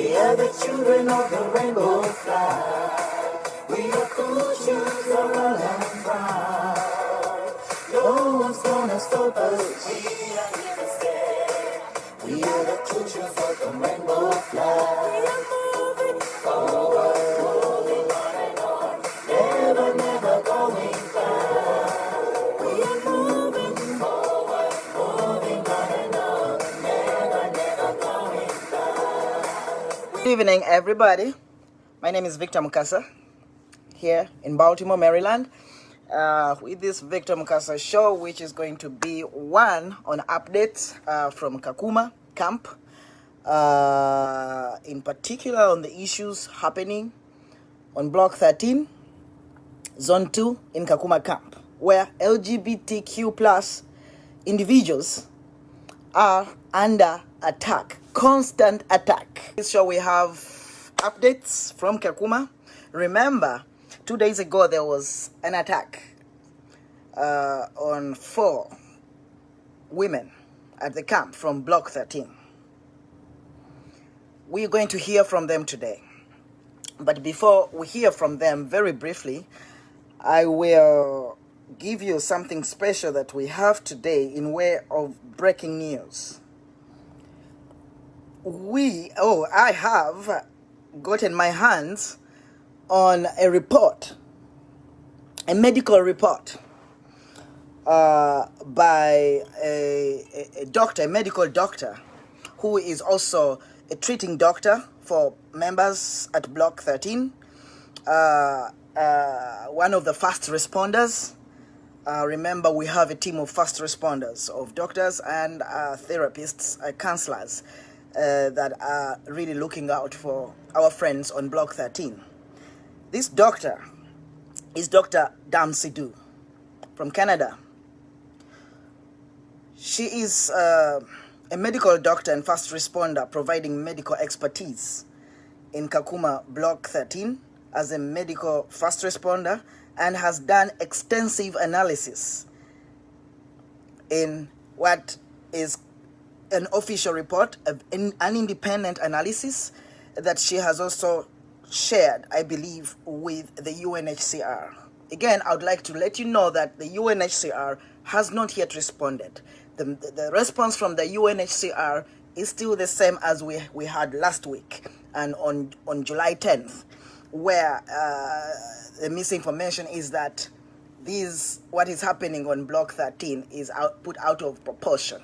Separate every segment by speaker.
Speaker 1: We are the children of the rainbow flag. We are cool, choose the royal and proud. No one's gonna stop us. We are here to stay. We are the creatures of the rainbow flag. We are moving forward, moving on and on. Never, never going back. We are moving forward, moving on and on. Never, never going back. Good evening, everybody. My name is Victor Mukasa here in Baltimore, Maryland. With this Victor Mukasa show, which is going to be one on updates from Kakuma Camp, in particular on the issues happening on Block 13, Zone 2 in Kakuma Camp, where LGBTQ plus individuals are under attack, constant attack. This show we have updates from Kakuma. Remember, 2 days ago there was an attack on 4 women at the camp from Block 13. We're going to hear from them today. But before we hear from them, very briefly, I will give you something special that we have today in way of breaking news. I have gotten my hands on a report, a medical report by a doctor, a medical doctor, who is also a treating doctor for members at Block 13, one of the first responders. Remember, we have a team of first responders, of doctors and therapists, counselors, that are really looking out for our friends on Block 13. This doctor is Dr. Damsidou from Canada. She is a medical doctor and first responder providing medical expertise in Kakuma Block 13 as a medical first responder, and has done extensive analysis in what is an official report, an independent analysis that she has also shared, I believe, with the UNHCR. Again, I would like to let you know that the UNHCR has not yet responded. The response from the UNHCR is still the same as we had last week and on July 10th, where the misinformation is that what is happening on Block 13 is put out of proportion.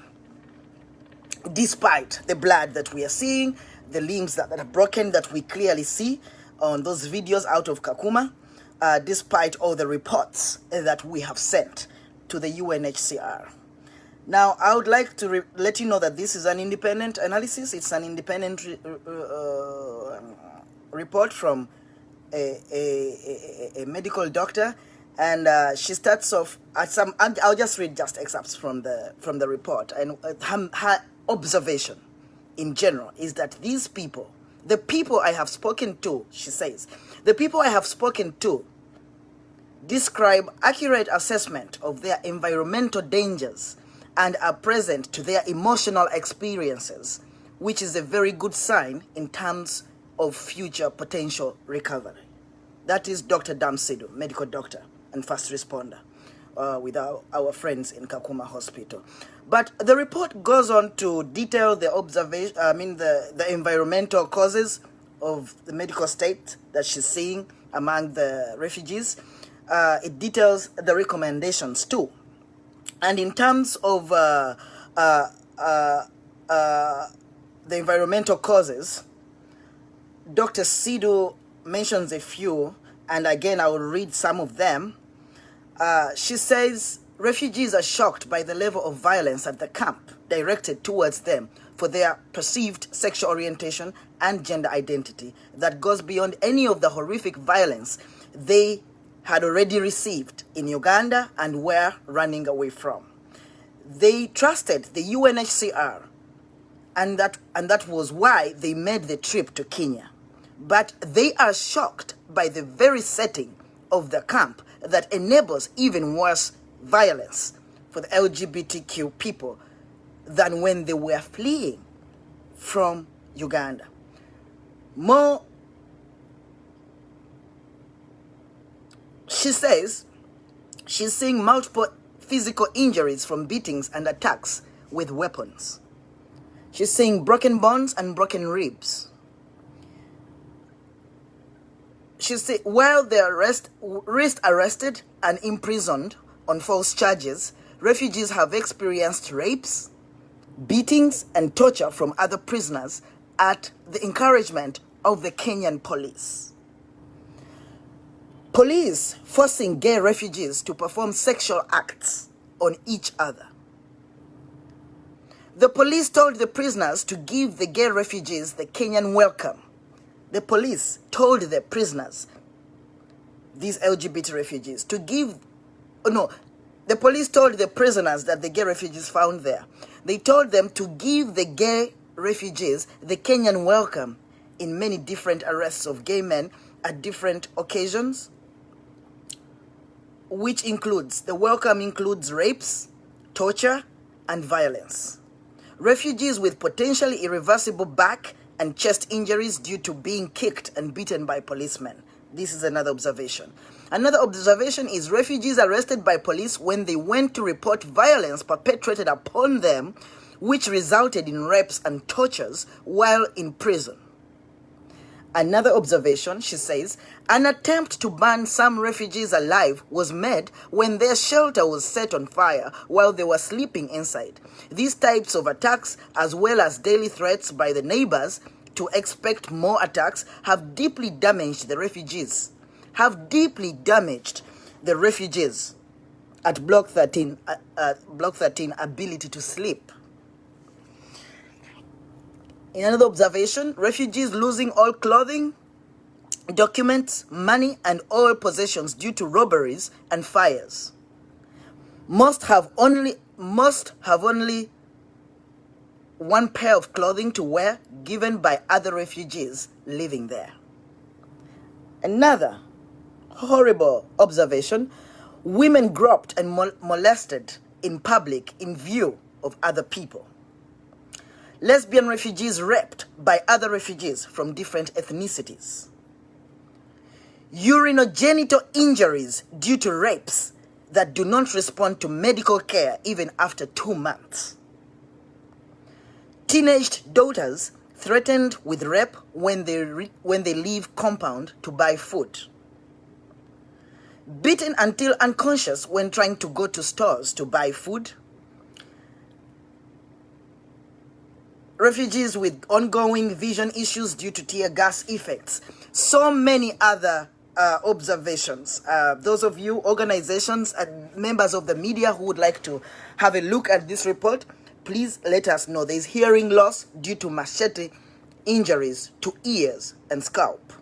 Speaker 1: Despite the blood that we are seeing, the limbs that are broken that we clearly see on those videos out of Kakuma, despite all the reports that we have sent to the UNHCR. Now, I would like to let you know that this is an independent analysis. It's an independent report from a medical doctor, and she starts off at some. I'll just read just excerpts from the report, and her observation in general is that these people, the people I have spoken to, she says, the people I have spoken to describe accurate assessment of their environmental dangers and are present to their emotional experiences, which is a very good sign in terms of future potential recovery. That is Dr. Damsidou, medical doctor and first responder with our friends in Kakuma Hospital. But the report goes on to detail the observation, the environmental causes of the medical state that she's seeing among the refugees. It details the recommendations too. And in terms of the environmental causes, Dr. Sidou mentions a few, and again I will read some of them. She says refugees are shocked by the level of violence at the camp directed towards them for their perceived sexual orientation and gender identity that goes beyond any of the horrific violence they had already received in Uganda and were running away from. They trusted the UNHCR, and that was why they made the trip to Kenya. But they are shocked by the very setting of the camp that enables even worse violence for the LGBTQ people than when they were fleeing from Uganda. More, she says she's seeing multiple physical injuries from beatings and attacks with weapons. She's seeing broken bones and broken ribs. She said while they are arrested and imprisoned on false charges, refugees have experienced rapes, beatings, and torture from other prisoners at the encouragement of the Kenyan police. Police forcing gay refugees to perform sexual acts on each other. The police told the prisoners to give the gay refugees the Kenyan welcome. The police told the prisoners, these LGBT refugees, to give, the police told the prisoners that the gay refugees found there. They told them to give the gay refugees the Kenyan welcome in many different arrests of gay men at different occasions, which includes, the welcome includes rapes, torture, and violence. Refugees with potentially irreversible back and chest injuries due to being kicked and beaten by policemen. This is another observation. Another observation is refugees arrested by police when they went to report violence perpetrated upon them, which resulted in rapes and tortures while in prison. Another observation, she says, an attempt to burn some refugees alive was made when their shelter was set on fire while they were sleeping inside. These types of attacks, as well as daily threats by the neighbors to expect more attacks, have deeply damaged the refugees. At Block 13 ability to sleep. In another observation, refugees losing all clothing, documents, money, and all possessions due to robberies and fires. Must have only one pair of clothing to wear given by other refugees living there. Another horrible observation, women groped and molested in public in view of other people. Lesbian refugees raped by other refugees from different ethnicities. Urinogenital injuries due to rapes that do not respond to medical care even after 2 months. Teenage daughters threatened with rape when they leave compound to buy food. Beaten until unconscious when trying to go to stores to buy food. Refugees with ongoing vision issues due to tear gas effects. So many other observations. Those of you, organizations and members of the media who would like to have a look at this report, please let us know. There is hearing loss due to machete injuries to ears and scalp.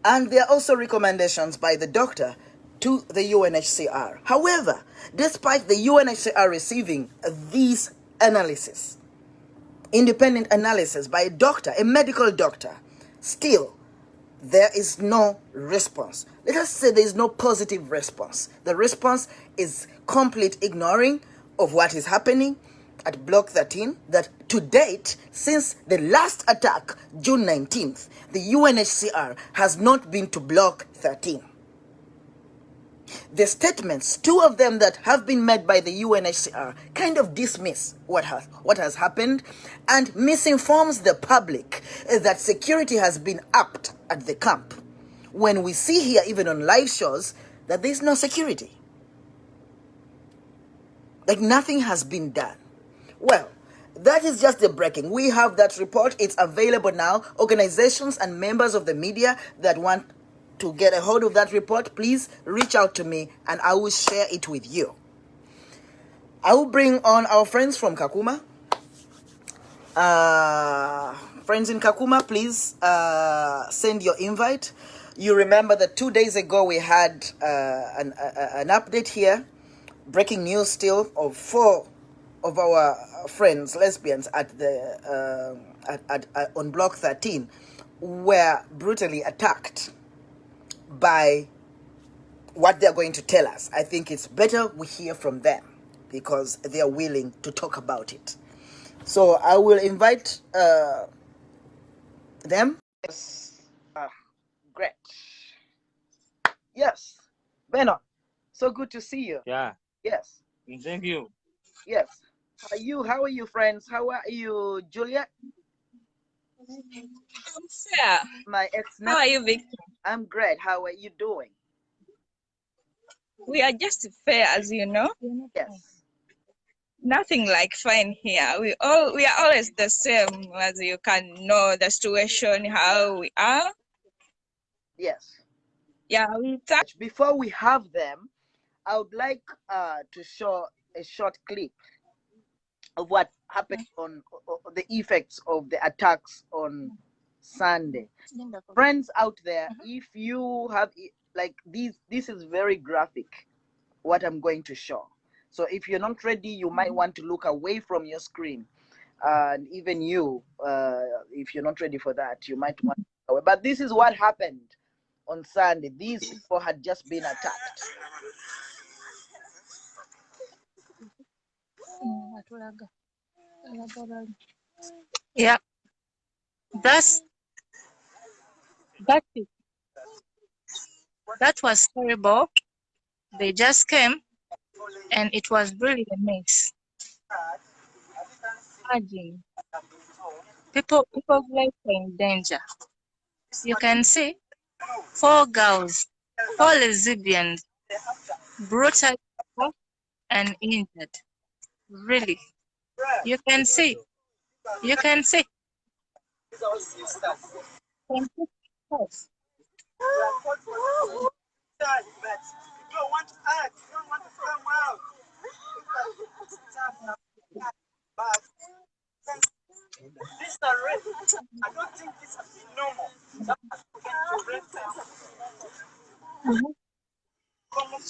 Speaker 1: And there are also recommendations by the doctor to the UNHCR. However, despite the UNHCR receiving these analysis, independent analysis by a doctor, a medical doctor, still there is no response. Let us say there is no positive response. The response is complete ignoring of what is happening at Block 13, that to date, since the last attack, June 19th, the UNHCR has not been to Block 13. The statements, 2 of them that have been made by the UNHCR, kind of dismiss what has happened and misinforms the public that security has been upped at the camp. When we see here, even on live shows, that there is no security. Like nothing has been done. Well, that is just the breaking. We have that report. It's available now. Organizations and members of the media that want to get a hold of that report, please reach out to me and I will share it with you. I will bring on our friends from Kakuma. Friends in Kakuma, please send your invite. You remember that 2 days ago we had an update here, breaking news still, of 4 of our friends, lesbians, at the on Block 13 were brutally attacked by what they're going to tell us. I think it's better we hear from them because they are willing to talk about it. So I will invite Them? Yes. Great. Yes. Benon, so good to see you.
Speaker 2: Yeah,
Speaker 1: Yes.
Speaker 2: thank you.
Speaker 1: Yes. How are you? How are you, friends? How are you, Juliet?
Speaker 3: Yeah.
Speaker 1: My ex.
Speaker 3: How are you, Victor?
Speaker 1: I'm great. How are you doing?
Speaker 3: We are just fair, as you know.
Speaker 1: Yes.
Speaker 3: Nothing like fine here. We are always the same, as you can know the situation how we are.
Speaker 1: Yes.
Speaker 3: Yeah,
Speaker 1: Before we have them, I would like to show a short clip of what happened on the effects of the attacks on Sunday. Friends out there, if you have like this is very graphic what I'm going to show. So if you're not ready, you might want to look away from your screen. And even you, if you're not ready for that, you might want to look away. But this is what happened on Sunday. These people had just been attacked.
Speaker 3: yeah. That's it. That was horrible. They just came and it was really a mess. Imagine people's lives are in danger. You can see 4 girls, 4 lesbians, brutally attacked and injured. Really, you can see. You can see.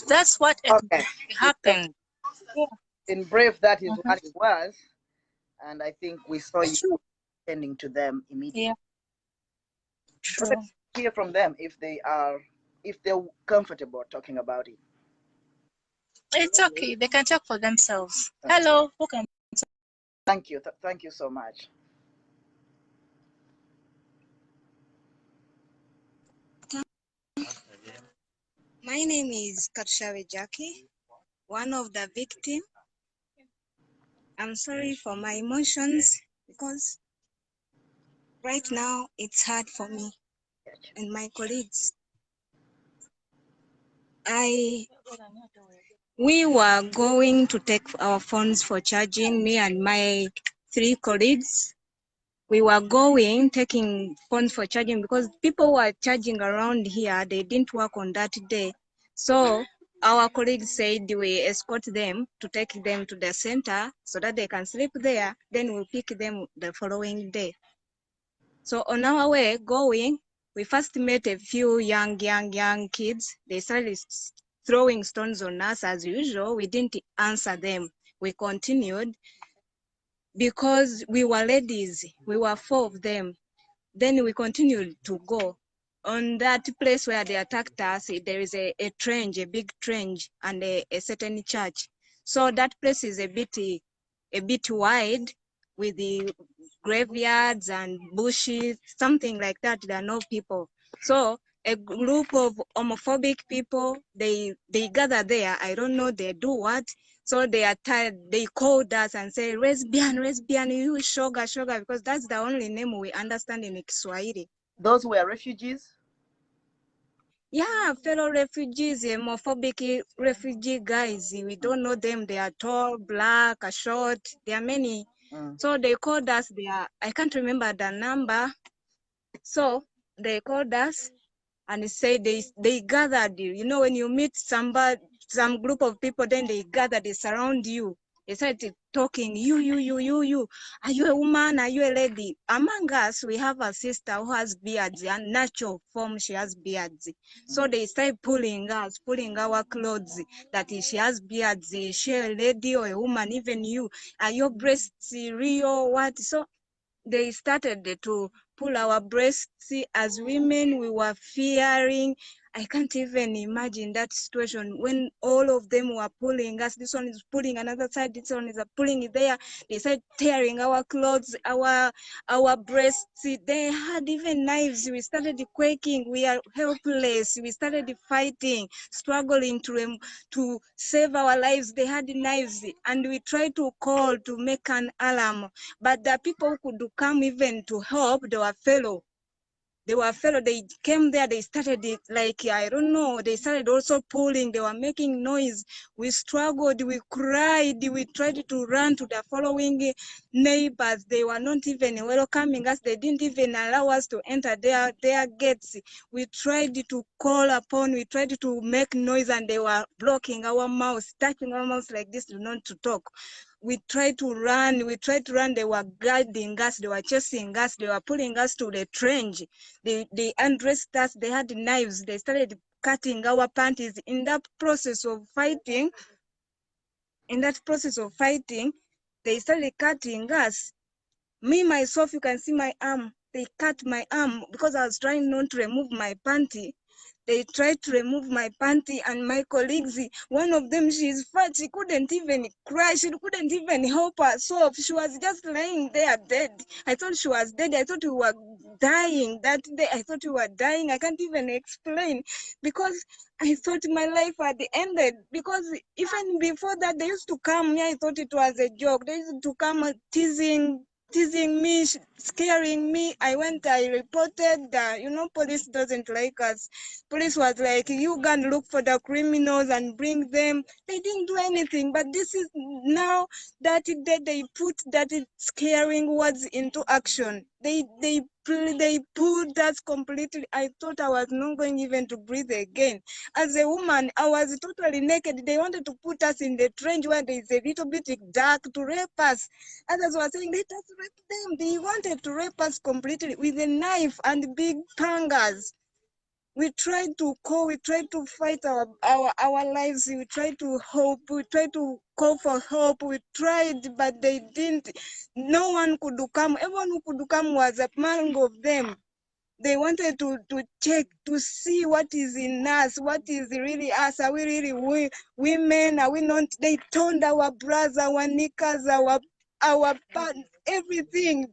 Speaker 3: That's what
Speaker 1: Okay.
Speaker 3: happened.
Speaker 1: In brief, that is what it was. And I think we saw you attending to them immediately.
Speaker 3: Yeah.
Speaker 1: So let's hear from them if they're comfortable talking about it.
Speaker 3: It's okay. They can talk for themselves. Hello. Who can?
Speaker 1: Thank you. Thank you so much.
Speaker 4: My name is Katushawe Jackie, one of the victims. I'm sorry for my emotions because right now it's hard for me and my colleagues. We were going to take our phones for charging, me and my 3 colleagues. We were taking phones for charging because people were charging around here. They didn't work on that day. So our colleagues said we escort them to take them to the center so that they can sleep there. Then we'll pick them the following day. So on our way going, we first met a few young kids. They started throwing stones on us as usual. We didn't answer them. We continued because we were ladies. We were 4 of them. Then we continued to go. On that place where they attacked us, there is a trench, a big trench, and a certain church. So that place is a bit wide with the graveyards and bushes, something like that. There are no people. So a group of homophobic people, they gather there. I don't know they do what. So they called us and say, lesbian, you shoga, because that's the only name we understand in Kiswahili.
Speaker 1: Those were refugees?
Speaker 4: Yeah, fellow refugees, homophobic refugee guys. We don't know them. They are tall, black, short. There are many. So they called us there. I can't remember the number. So they called us and said they gathered you. You know, when you meet some group of people, then they gather, they surround you. They started talking, you. Are you a woman? Are you a lady? Among us, we have a sister who has beards, and natural form, she has beards. So they started pulling our clothes, that she has beards, is she a lady or a woman, even you. Are your breasts real? What? So they started to pull our breasts as women. We were fearing. I can't even imagine that situation when all of them were pulling us. This one is pulling another side. This one is pulling it there. They started tearing our clothes, our breasts. They had even knives. We started quaking. We are helpless. We started fighting, struggling to save our lives. They had knives, and we tried to call to make an alarm, but the people who could come even to help, they were fellow. They came there, they started it like, I don't know, they started also pulling, they were making noise. We struggled, we cried, we tried to run to the following neighbors. They were not even welcoming us. They didn't even allow us to enter their gates. We tried to call upon, we tried to make noise, and they were blocking our mouths, touching our mouths like this, not to talk. We tried to run, they were guarding us, they were chasing us, they were pulling us to the trench. They undressed us, they had knives, they started cutting our panties. In that process of fighting, they started cutting us. Me, myself, you can see my arm. They cut my arm because I was trying not to remove my panty. They tried to remove my panty, and my colleagues, one of them, she's fat, she couldn't even cry, she couldn't even help herself. She was just lying there dead. I thought she was dead. I thought we were dying that day. I thought we were dying. I can't even explain, because I thought my life had ended. Because even before that, they used to come here. I thought it was a joke. They used to come teasing me, scaring me. I reported that, police doesn't like us. Police was like, you can look for the criminals and bring them. They didn't do anything, but this is now that they put that scaring words into action. They pulled us completely. I thought I was not going even to breathe again. As a woman, I was totally naked. They wanted to put us in the trench where there is a little bit dark to rape us. Others were saying, let us rape them. They wanted to rape us completely with a knife and big pangas. We tried to call, we tried to fight our lives, we tried to hope, we tried to call for help, we tried, but they didn't. No one could come. Everyone who could come was among of them. They wanted to check, to see what is in us, what is really us. Are we really women? Are we not? They turned our bras, our knickers, our pants, everything.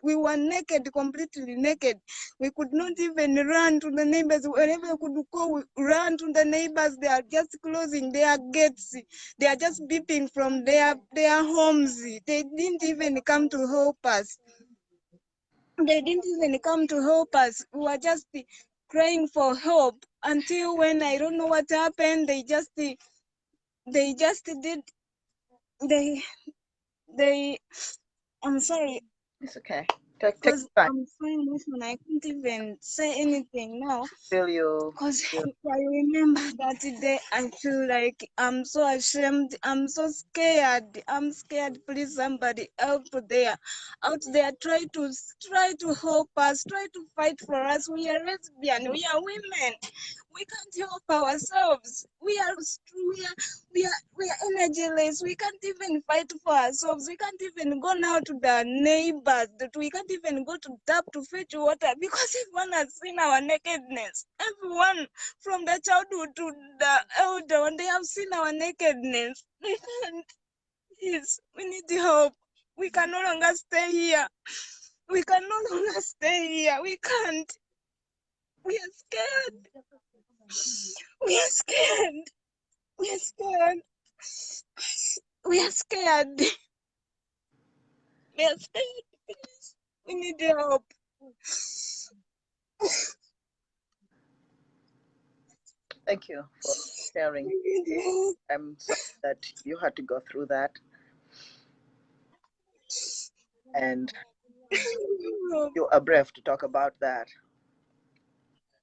Speaker 4: We were naked, completely naked. We could not even run to the neighbors. Wherever we could go, we ran to the neighbors. They are just closing their gates. They are just beeping from their homes. They didn't even come to help us. They didn't even come to help us. We were just crying for help until when I don't know what happened. They just did. They. I'm sorry.
Speaker 1: It's okay. Take
Speaker 4: Because
Speaker 1: time.
Speaker 4: I'm so emotional, I can't even say anything now.
Speaker 1: Feel you.
Speaker 4: Because if I remember that day, I feel like I'm so ashamed. I'm so scared. I'm scared. Please, somebody out there, try to help us. Try to fight for us. We are lesbian. We are women. We can't help ourselves. We are energyless. We can't even fight for ourselves. We can't even go now to the neighbors. We can't even go to tap to fetch water because everyone has seen our nakedness. Everyone, from the childhood to the elder one, they have seen our nakedness. We can't. Please, we need help. We can no longer stay here. We can no longer stay here. We can't. We are scared. We are scared. We are scared. We are scared. We are scared. Please. We need help.
Speaker 1: Thank you for sharing. I'm sorry that you had to go through that. And you are brave to talk about that.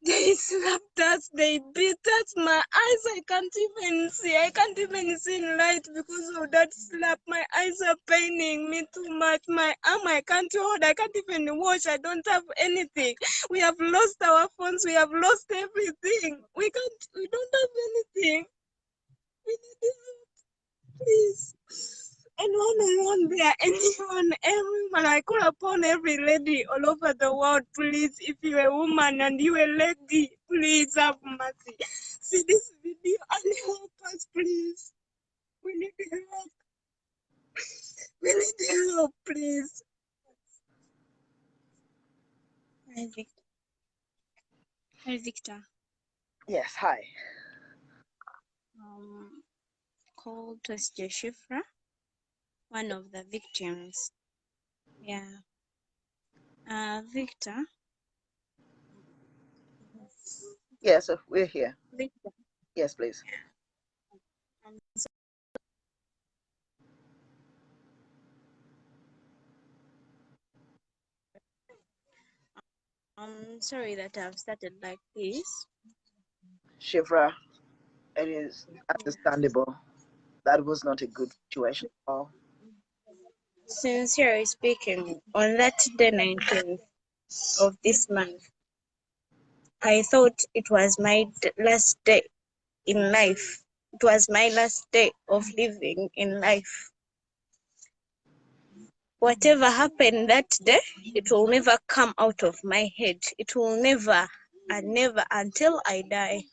Speaker 4: They slapped us, they beat us. My eyes, I can't even see light because of that slap. My eyes are paining me too much. My arm, I can't hold, I can't even wash. I don't have anything. We have lost our phones, we have lost everything. We don't have anything. We need help, please. Anyone there, everyone. I call upon every lady all over the world, please, if you're a woman and you're a lady, please have mercy. See this video and help us, please. We need help. We need help, please. Hi, Victor. Hi, Victor.
Speaker 1: Yes, hi.
Speaker 4: Called was Joshifra, one of the victims. Yeah. Victor.
Speaker 1: Yes, we're here.
Speaker 4: Victor.
Speaker 1: Yes, please.
Speaker 4: I'm sorry that I've started like this.
Speaker 1: Shivra, it is understandable. That was not a good situation at all.
Speaker 4: Sincerely speaking, on that day 19th of this month, I thought it was my last day in life. It was my last day of living in life. Whatever happened that day, it will never come out of my head. It will never and never until I die.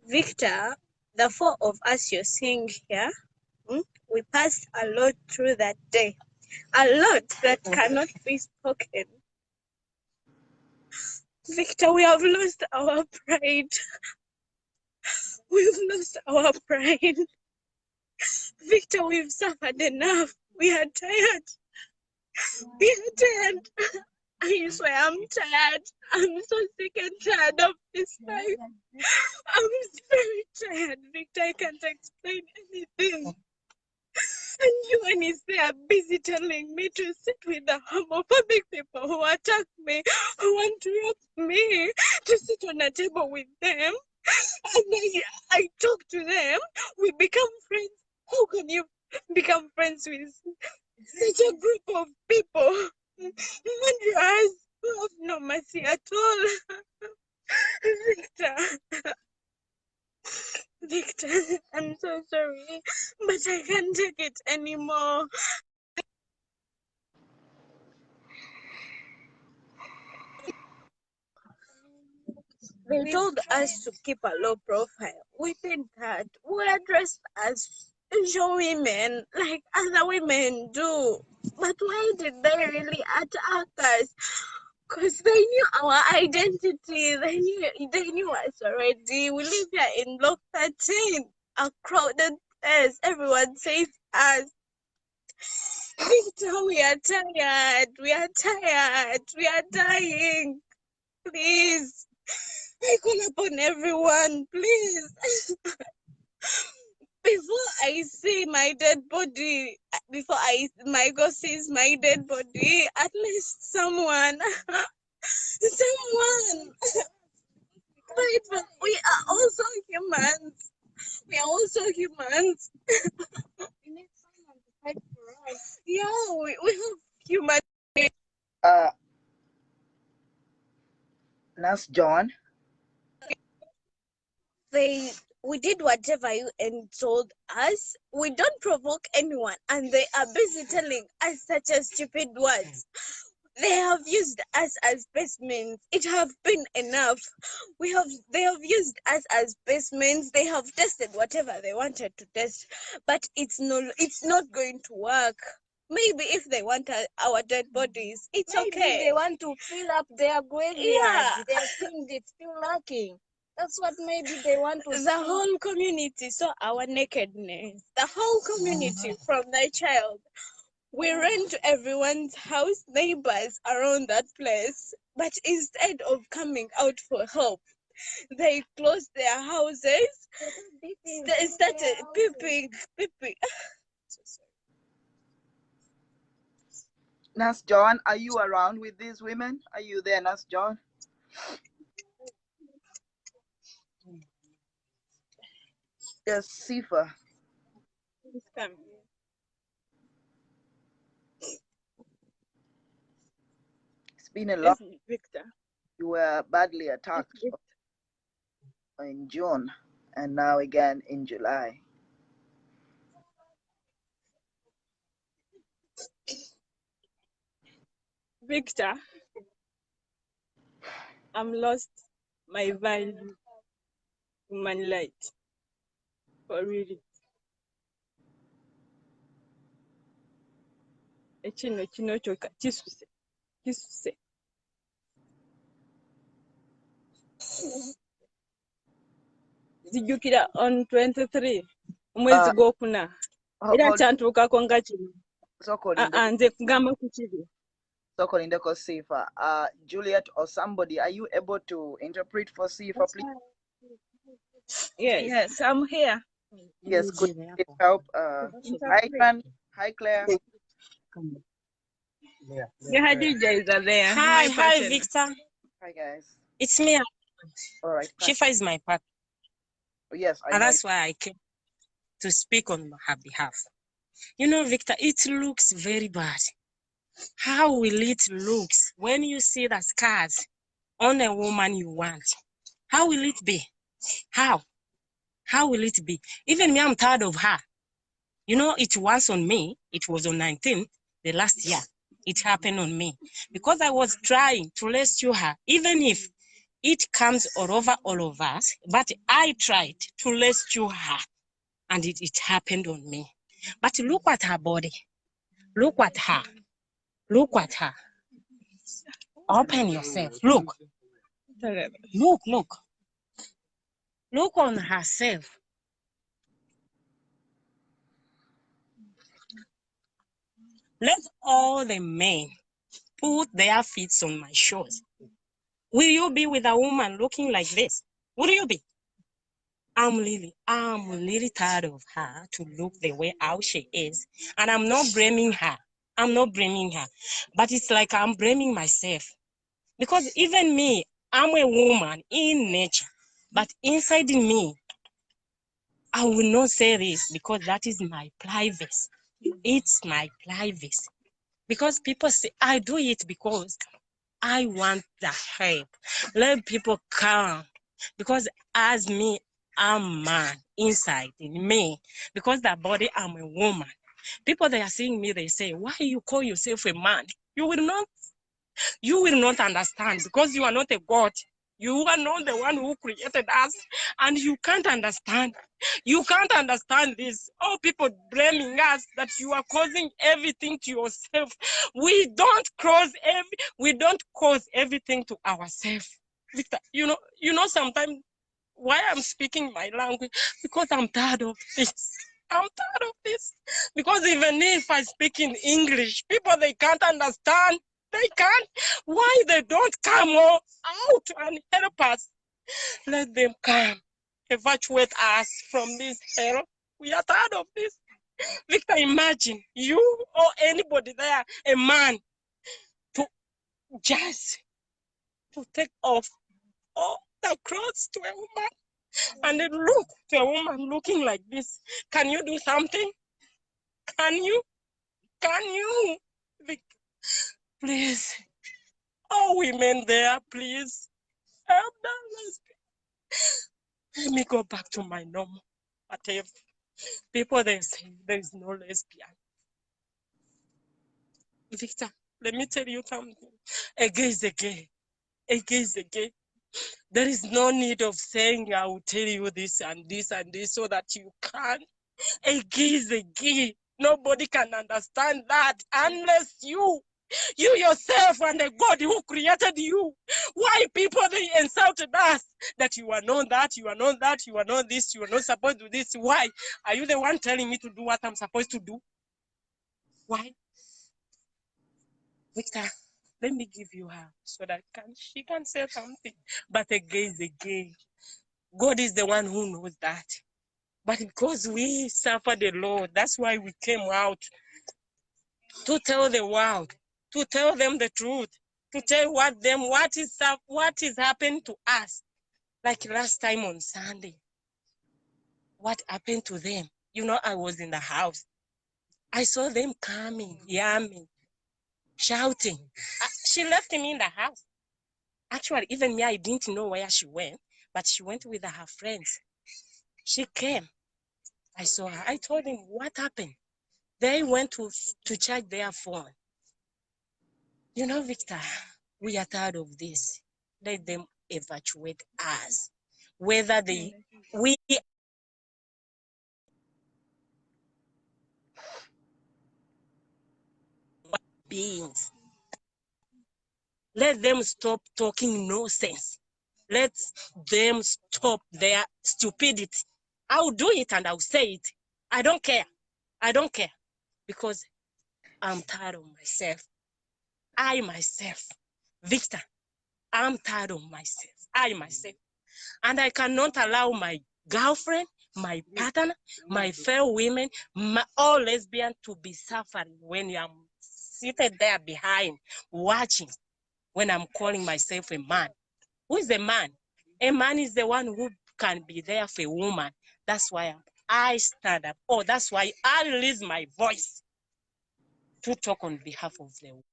Speaker 4: Victor, the four of us you're seeing here, we passed a lot through that day. A lot that cannot be spoken. Victor, we have lost our pride. We've lost our pride. Victor, we've suffered enough. We are tired. We are tired. I swear I'm tired. I'm so sick and tired of this life. I'm very tired, Victor. I can't explain anything. And UNHCR are busy telling me to sit with the homophobic people who attack me, who want to rob me, to sit on a table with them. And I talk to them. We become friends. How can you become friends with such a group of people? Murderers who have no mercy at all. Victor, I'm so sorry, but I can't take it anymore. They told us to keep a low profile. We did that. We are dressed as usual women, like other women do. But why did they really attack us? Because they knew our identity. They knew us already. We live here in Block 13, a crowded place. Everyone says us. Victor, we are tired. We are tired. We are dying. Please. I call upon everyone, please. Before I see my dead body, before my ghost sees my dead body, at least someone, someone. But we are also humans. We are also humans. We need someone to fight for us. Yeah, we have human.
Speaker 1: Nurse John.
Speaker 4: We did whatever UN told us. We don't provoke anyone, and they are busy telling us such a stupid words. They have used us as specimens. It have been enough. They have used us as specimens. They have tested whatever they wanted to test, but it's not going to work. Maybe if they want our dead bodies, it's maybe okay. They want to fill up their graveyards. Yeah. Their things it's still lacking. That's what maybe they want to. The whole community saw our nakedness. The whole community, from the child. We ran to everyone's house, neighbors around that place. But instead of coming out for help, they closed their houses. They started peeping. So sorry.
Speaker 1: Nurse John, are you around with these women? Are you there, Nurse John? Yes, Sifa. It's been a long.
Speaker 4: Victor.
Speaker 1: You were badly attacked in June and now again in July.
Speaker 2: Victor, I'm lost my value, human light, for really. Ekino kyokka kisuse. Zijjukira on 23 omwezi gwokuna era kyantuukako nga kino nze kugamba ku kibi.
Speaker 1: Sokolindeko Sifa. Juliet or somebody, are you able to interpret for Sifa, please?
Speaker 3: Yes, I'm here.
Speaker 1: Yes, could you help? Hi, Claire.
Speaker 3: Yeah, Hadija is there.
Speaker 5: Hi, Victor.
Speaker 1: Hi, guys.
Speaker 5: It's me.
Speaker 1: All right.
Speaker 5: Shifa is my partner.
Speaker 1: Yes, I know.
Speaker 5: And that's why I came to speak on her behalf. You know, Victor, it looks very bad. How will it look when you see the scars on a woman you want? How will it be? How will it be? Even me, I'm tired of her. You know, it was on me. It was on 19th, the last year. It happened on me. Because I was trying to rescue her, even if it comes all over all of us, but I tried to rescue her, and it happened on me. But look at her body. Look at her. Look at her. Open yourself. Look. Look. Look on herself. Let all the men put their feet on my shoulders. Will you be with a woman looking like this? Will you be? I'm really tired of her to look the way how she is. And I'm not blaming her. But it's like I'm blaming myself. Because even me, I'm a woman in nature. But inside me, I will not say this because that is my privacy. It's my privacy. Because people say, I do it because I want the help. Let people come. Because as me, I'm man inside in me. Because that body, I'm a woman. People, they are seeing me, they say, why you call yourself a man? You will not understand because you are not a God. You are not the one who created us, and you can't understand. You can't understand this. All people blaming us that you are causing everything to yourself. We don't cause everything to ourselves. Victor, you know sometimes why I'm speaking my language, because I'm tired of this. Because even if I speak in English, people, they can't understand. They can't. Why they don't come out and help us? Let them come. Evacuate us from this hell. We are tired of this. Victor, imagine you or anybody there, a man, to just to take off all the clothes to a woman and then look to a woman looking like this. Can you do something? Can you? Victor, please. All women there, please. Help them. Let me go back to my normal. Whatever. People, they say there is no lesbian. Victor, let me tell you something. A gay is a gay. A gay is a gay. There is no need of saying, I will tell you this and this and this so that you can. A gay is a gay. Nobody can understand that unless you yourself and the God who created you. Why people, they insulted us that you are not that, you are not that, you are not this, you are not supposed to do this. Why? Are you the one telling me to do what I'm supposed to do? Why? Victor, let me give you her so that she can say something. But a gay is a gay. God is the one who knows that. But because we suffered a lot, that's why we came out to tell the world, to tell them the truth, to tell what is happening to us. Like last time on Sunday, what happened to them? You know, I was in the house. I saw them coming, yamming, shouting. She left me in the house. Actually, even me, I didn't know where she went, but she went with her friends. She came. I saw her. I told them, what happened? They went to charge their phone. You know, Victor, we are tired of this. Let them evacuate us. Whether we beings. Let them stop talking nonsense. Let them stop their stupidity. I'll do it and I'll say it. I don't care. I don't care. Because I'm tired of myself. I myself, Victor, I'm tired of myself. I myself. And I cannot allow my girlfriend, my partner, my fellow women, all lesbians to be suffering when I'm seated there behind watching when I'm calling myself a man. Who is a man? A man is the one who can be there for a woman. That's why I stand up. Oh, that's why I release my voice to talk on behalf of the women.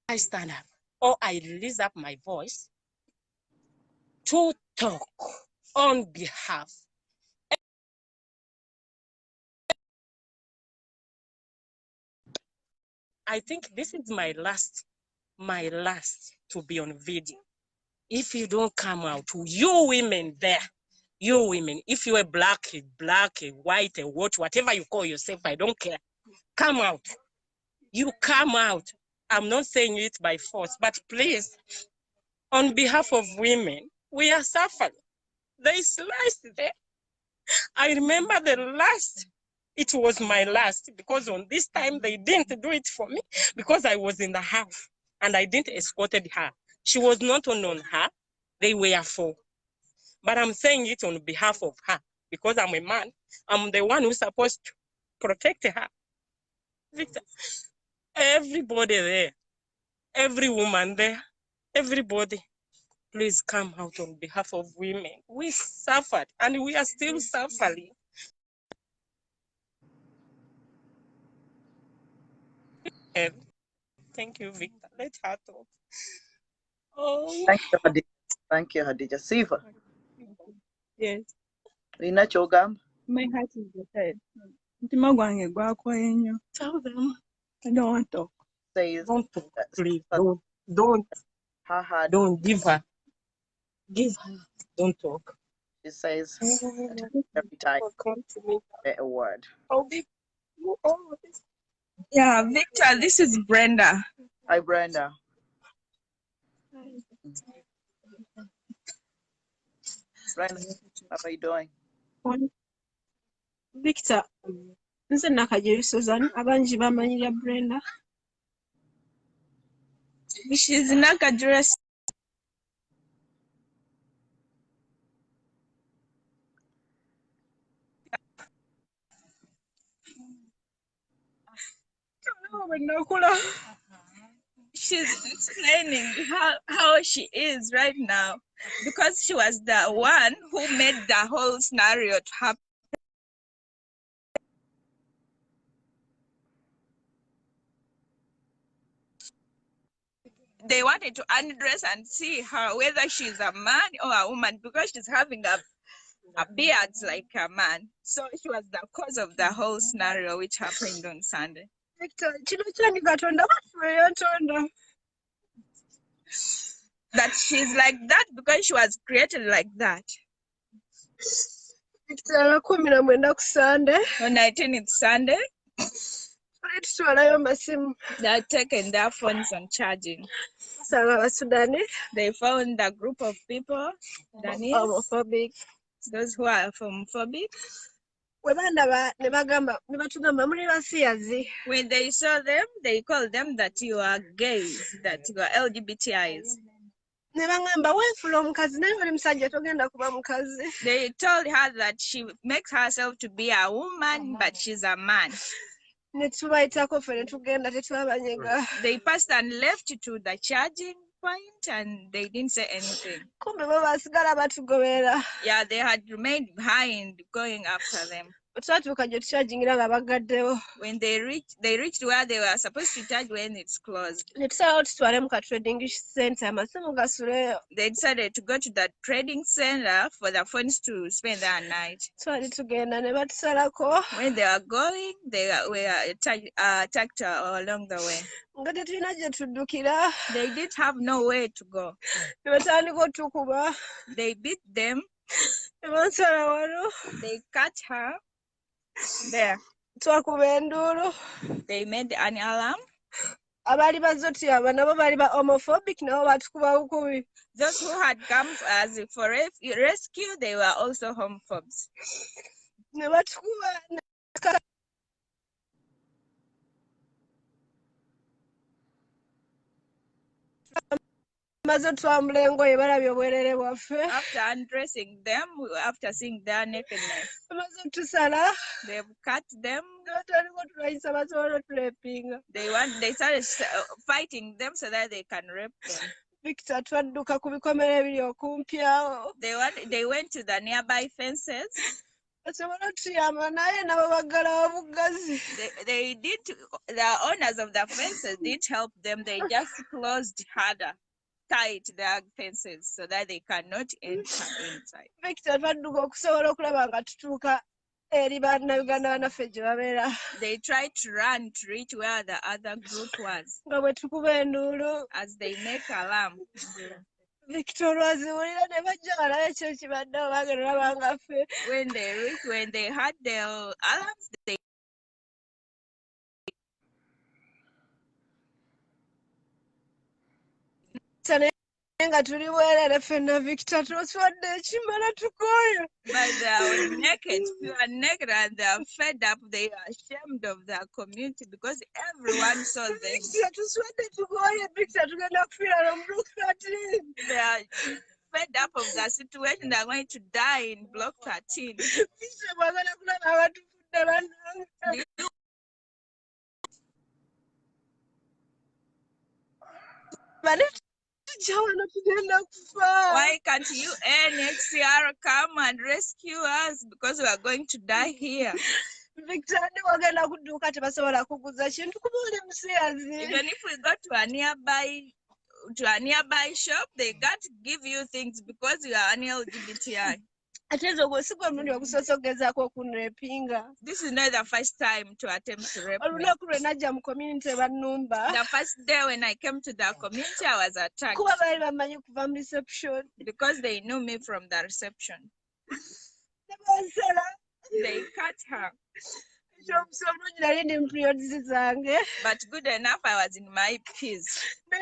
Speaker 5: I stand up, or I release up my voice to talk on behalf. I think this is my last to be on video. If you don't come out, you women there, you women, if you are black, white, whatever you call yourself, I don't care. Come out. You come out. I'm not saying it by force, but please, on behalf of women, we are suffering. They sliced there. I remember the last, it was my last, because on this time they didn't do it for me because I was in the house and I didn't escorted her. She was not on her, they were four. But I'm saying it on behalf of her because I'm a man. I'm the one who's supposed to protect her. Victor, everybody there, every woman there, everybody, please come out on behalf of women. We suffered and we are still suffering. And thank you, Victor. Let her talk. Oh.
Speaker 1: Thank you, Hadija. Thank you, Hadija. Siva.
Speaker 2: Yes.
Speaker 1: Rina Chogam.
Speaker 2: My heart is dead.
Speaker 5: Tell them.
Speaker 2: I don't want to talk.
Speaker 1: Says,
Speaker 5: don't talk, please. Don't give her. Give her. Don't talk.
Speaker 1: She says every time a word.
Speaker 3: Yeah, Victor, this is Brenda.
Speaker 1: Hi, Brenda. Brenda, how are you doing?
Speaker 2: Victor, nze nakajeri Susan, abanji bamanyira Brenda.
Speaker 3: She's Nakajeri. She's explaining how she is right now because she was the one who made the whole scenario to happen. They wanted to undress and see her whether she's a man or a woman because she's having a beard like a man. So she was the cause of the whole scenario which happened on Sunday. That she's like that because she was created like that. On 19th Sunday, they had taken their phones on charging. They found a group of people, homophobic, those who are homophobic. When they saw them, they called them that you are gays, that you are LGBTIs. They told her that she makes herself to be a woman, but she's a man. They passed and left to the charging point and they didn't say anything. Yeah, they had remained behind going after them. When they reached where they were supposed to charge when it's closed. They decided to go to that trading center for the phones to spend that night. When they were going, they were attacked along the way. They didn't have nowhere to go. They beat them. They cut her. There. They made an alarm.
Speaker 6: Homophobic
Speaker 3: Those who had come as for rescue, they were also homophobes. After undressing them, after seeing their nakedness, they've cut them. They started fighting them so that they can rape them. They went to the nearby fences. They did. The owners of the fences did help them. They just closed harder, tight their fences so that they cannot enter inside. They tried to run to reach where the other group was as they make alarm. When they had the alarms, they but they were naked, pure naked, and they are fed up. They are ashamed of their community because everyone saw them. They are fed up of the situation. They are going to die in Block 13. Why can't UNHCR come and rescue us? Because we are going to die here. Even if we go to a nearby shop, they can't give you things because you are an LGBTI. This is not the first time to attempt to rape me. The first day when I came to the community, I was attacked because they knew me from the reception. They cut her. But good enough, I was in my peace. But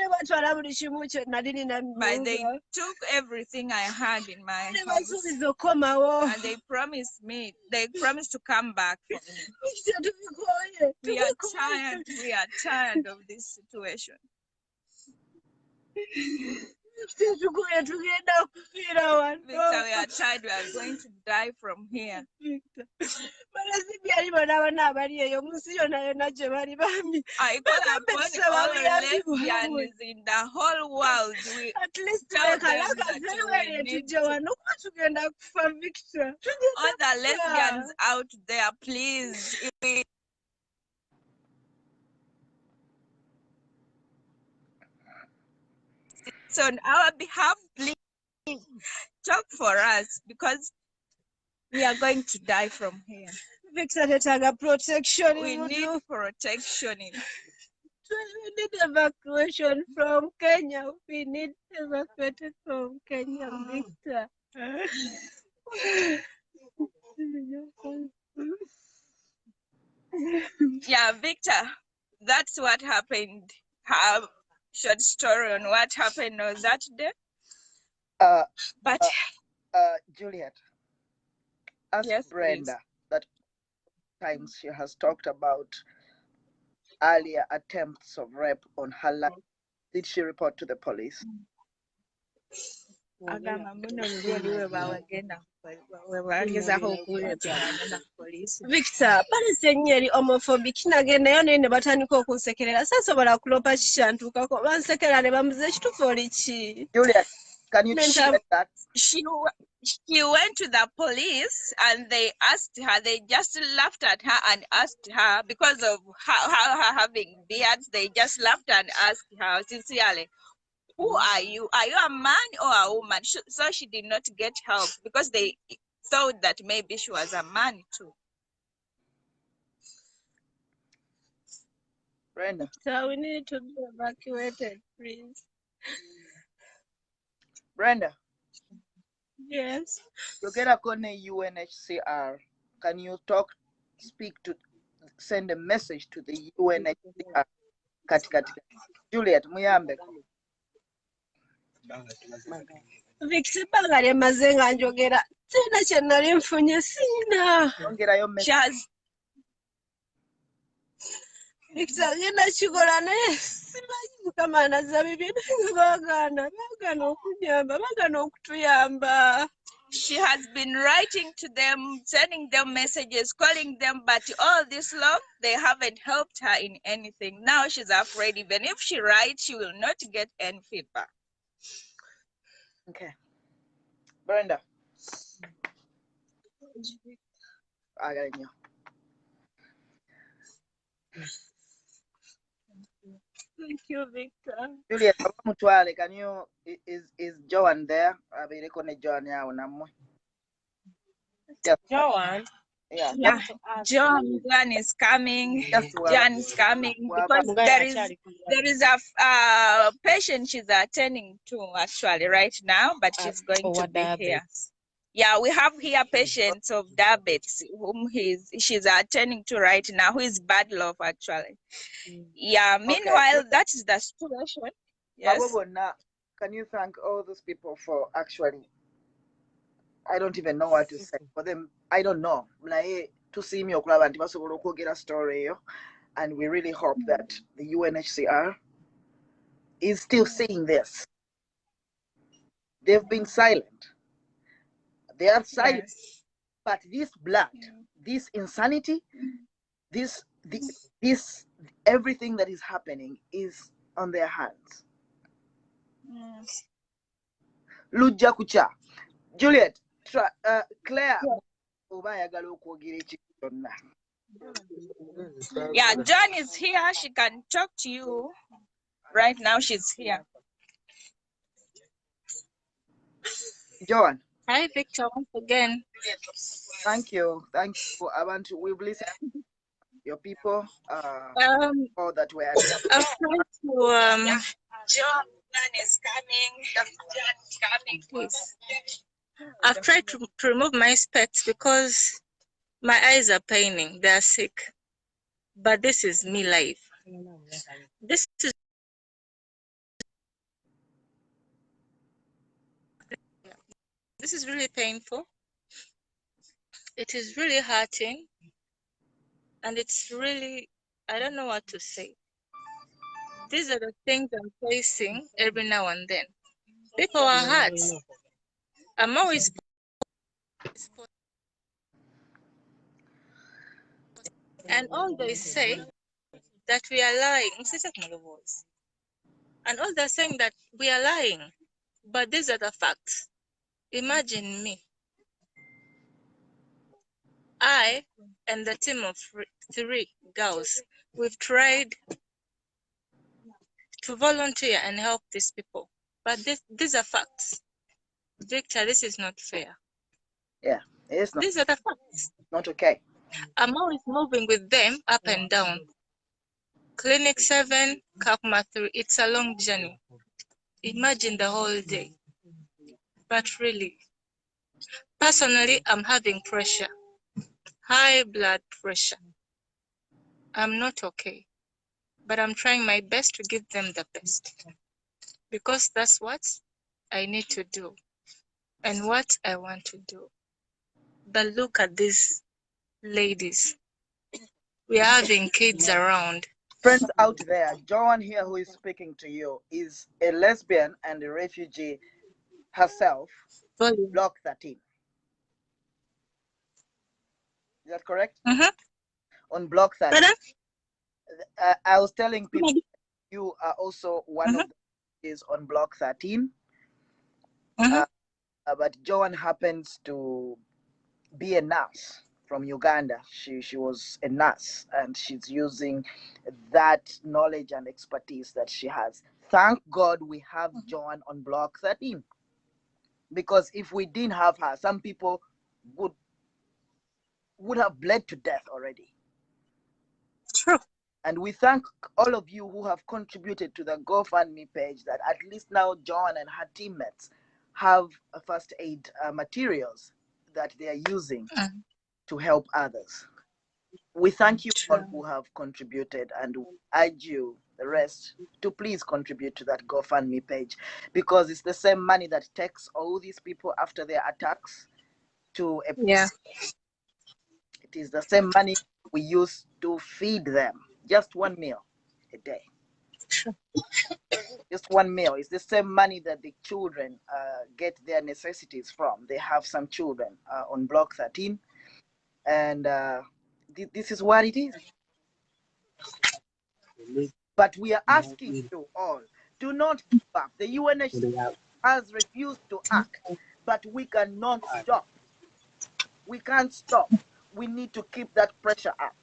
Speaker 3: they took everything I had in my house. And they promised to come back for me. We are tired of this situation. Victor, we are tired. We are going to die from here. I call upon all lesbians in the whole world. We tell them that we need to. All the lesbians out there, please. So on our behalf, please talk for us because we are going to die from here. Protection. We need protection. We need evacuation from Kenya. We need evacuated from Kenya, Victor. Yeah, Victor, that's what happened. Have short story on what happened on that day. But
Speaker 1: Juliet, as
Speaker 3: yes,
Speaker 1: Brenda,
Speaker 3: please.
Speaker 1: that times she has talked about earlier attempts of rape on her life. Did she report to the police?
Speaker 3: Victor,
Speaker 6: pale homophobic nagendayo naye ne batandika okunsekerera sasobola kulopa kishantukako bansekera ne bamuze ekitufu oli ki.
Speaker 1: Juliet, can you share that?
Speaker 3: she went to the police and they asked her, they just laughed at her and asked her, because of her having beards, they just laughed and asked her sincerely, who are you? Are you a man or a woman? So she did not get help because they thought that maybe she was a man too.
Speaker 1: Brenda.
Speaker 6: So we need to be evacuated, please.
Speaker 1: Brenda.
Speaker 6: Yes.
Speaker 1: You get a call UNHCR. Can you send a message to the UNHCR? Katikati. Juliet, muyambe.
Speaker 6: Victor Bagari Mazenga njogera. Sina chenali mfunye sina.
Speaker 1: Ongerayo message.
Speaker 6: Victor ngenda chikola naye simanyi mukama anaza bibintu bagana okunyamba bagana okutuyamba.
Speaker 3: She has been writing to them, sending them messages, calling them, but all this long, they haven't helped her in anything. Now she's afraid even if she writes, she will not get any feedback.
Speaker 1: Okay. Brenda. I got you.
Speaker 6: Thank you, Victor.
Speaker 1: Juliet, can you, is Joan there? I'll be recording Joan now. Yes.
Speaker 5: Joan.
Speaker 3: Yeah. John is coming. John is coming because there is a patient she's attending to actually right now, but she's going to be here. Yeah, we have here patients of diabetes whom she's attending to right now, who is bad love actually. Yeah, meanwhile, okay. That is the situation. Yes.
Speaker 1: Can you thank all those people for actually, I don't even know what to say for them. I don't know. To see me get a story, and we really hope that the UNHCR is still seeing this. They've been silent. They are silent, yes. But this blood, this insanity, this everything that is happening is on their hands. Yes. Luja kucha. Juliet, Claire.
Speaker 3: Yeah, John is here. She can talk to you. Right now, she's here.
Speaker 1: John.
Speaker 3: Hi, Victor, once again.
Speaker 1: Thank you. We've listened to your people. All that we're
Speaker 3: I've tried to, John is coming. John is coming, please. I've tried to remove my specs because my eyes are paining. They're sick. But this is me live. This is really painful. It is really hurting. And it's really, I don't know what to say. These are the things I'm facing every now and then. People are hurt. I'm always. And all they say that we are lying. And all they're saying that we are lying. But these are the facts. Imagine me. I and the team of 3 girls, we've tried to volunteer and help these people. But these are facts. Victor, this is not fair.
Speaker 1: Yeah, it's not.
Speaker 3: These are the facts.
Speaker 1: Not okay.
Speaker 3: I'm always moving with them up and down. Clinic 7, Kakuma 3. It's a long journey. Imagine the whole day. But really, personally, I'm having pressure. High blood pressure. I'm not okay. But I'm trying my best to give them the best. Because that's what I need to do. And what I want to do. But look at these ladies. We are having kids around.
Speaker 1: Friends out there, Joan here who is speaking to you is a lesbian and a refugee herself, Block 13. Is that correct?
Speaker 3: Mm-hmm.
Speaker 1: On Block 13. I was telling people you are also one of the is on Block 13. but Joan happens to be a nurse from Uganda. She was a nurse, and she's using that knowledge and expertise that she has. Thank God we have Joan on Block 13, because if we didn't have her, some people would have bled to death already.
Speaker 5: True.
Speaker 1: And we thank all of you who have contributed to the GoFundMe page, that at least now Joan and her teammates have first aid materials that they are using to help others. We thank you all who have contributed, and we urge you, the rest, to please contribute to that GoFundMe page, because it's the same money that takes all these people after their attacks to a
Speaker 5: Yeah.
Speaker 1: It is the same money we use to feed them. Just one meal a day. Just one meal. It's the same money that the children get their necessities from. They have some children on Block 13. And this is what it is. But we are asking you all, do not give up. The UNHCR has refused to act, but we cannot stop. We can't stop. We need to keep that pressure up.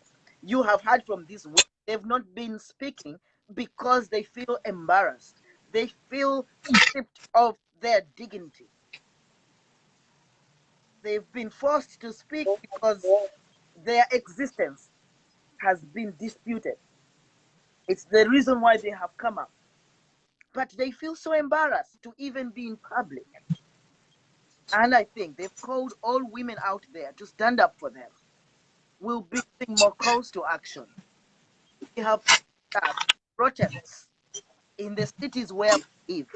Speaker 1: You have heard from these women. They've not been speaking because they feel embarrassed. They feel stripped of their dignity. They've been forced to speak because their existence has been disputed. It's the reason why they have come up. But they feel so embarrassed to even be in public. And I think they've called all women out there to stand up for them. We'll be bringing more calls to action. We have protests in the cities where we live.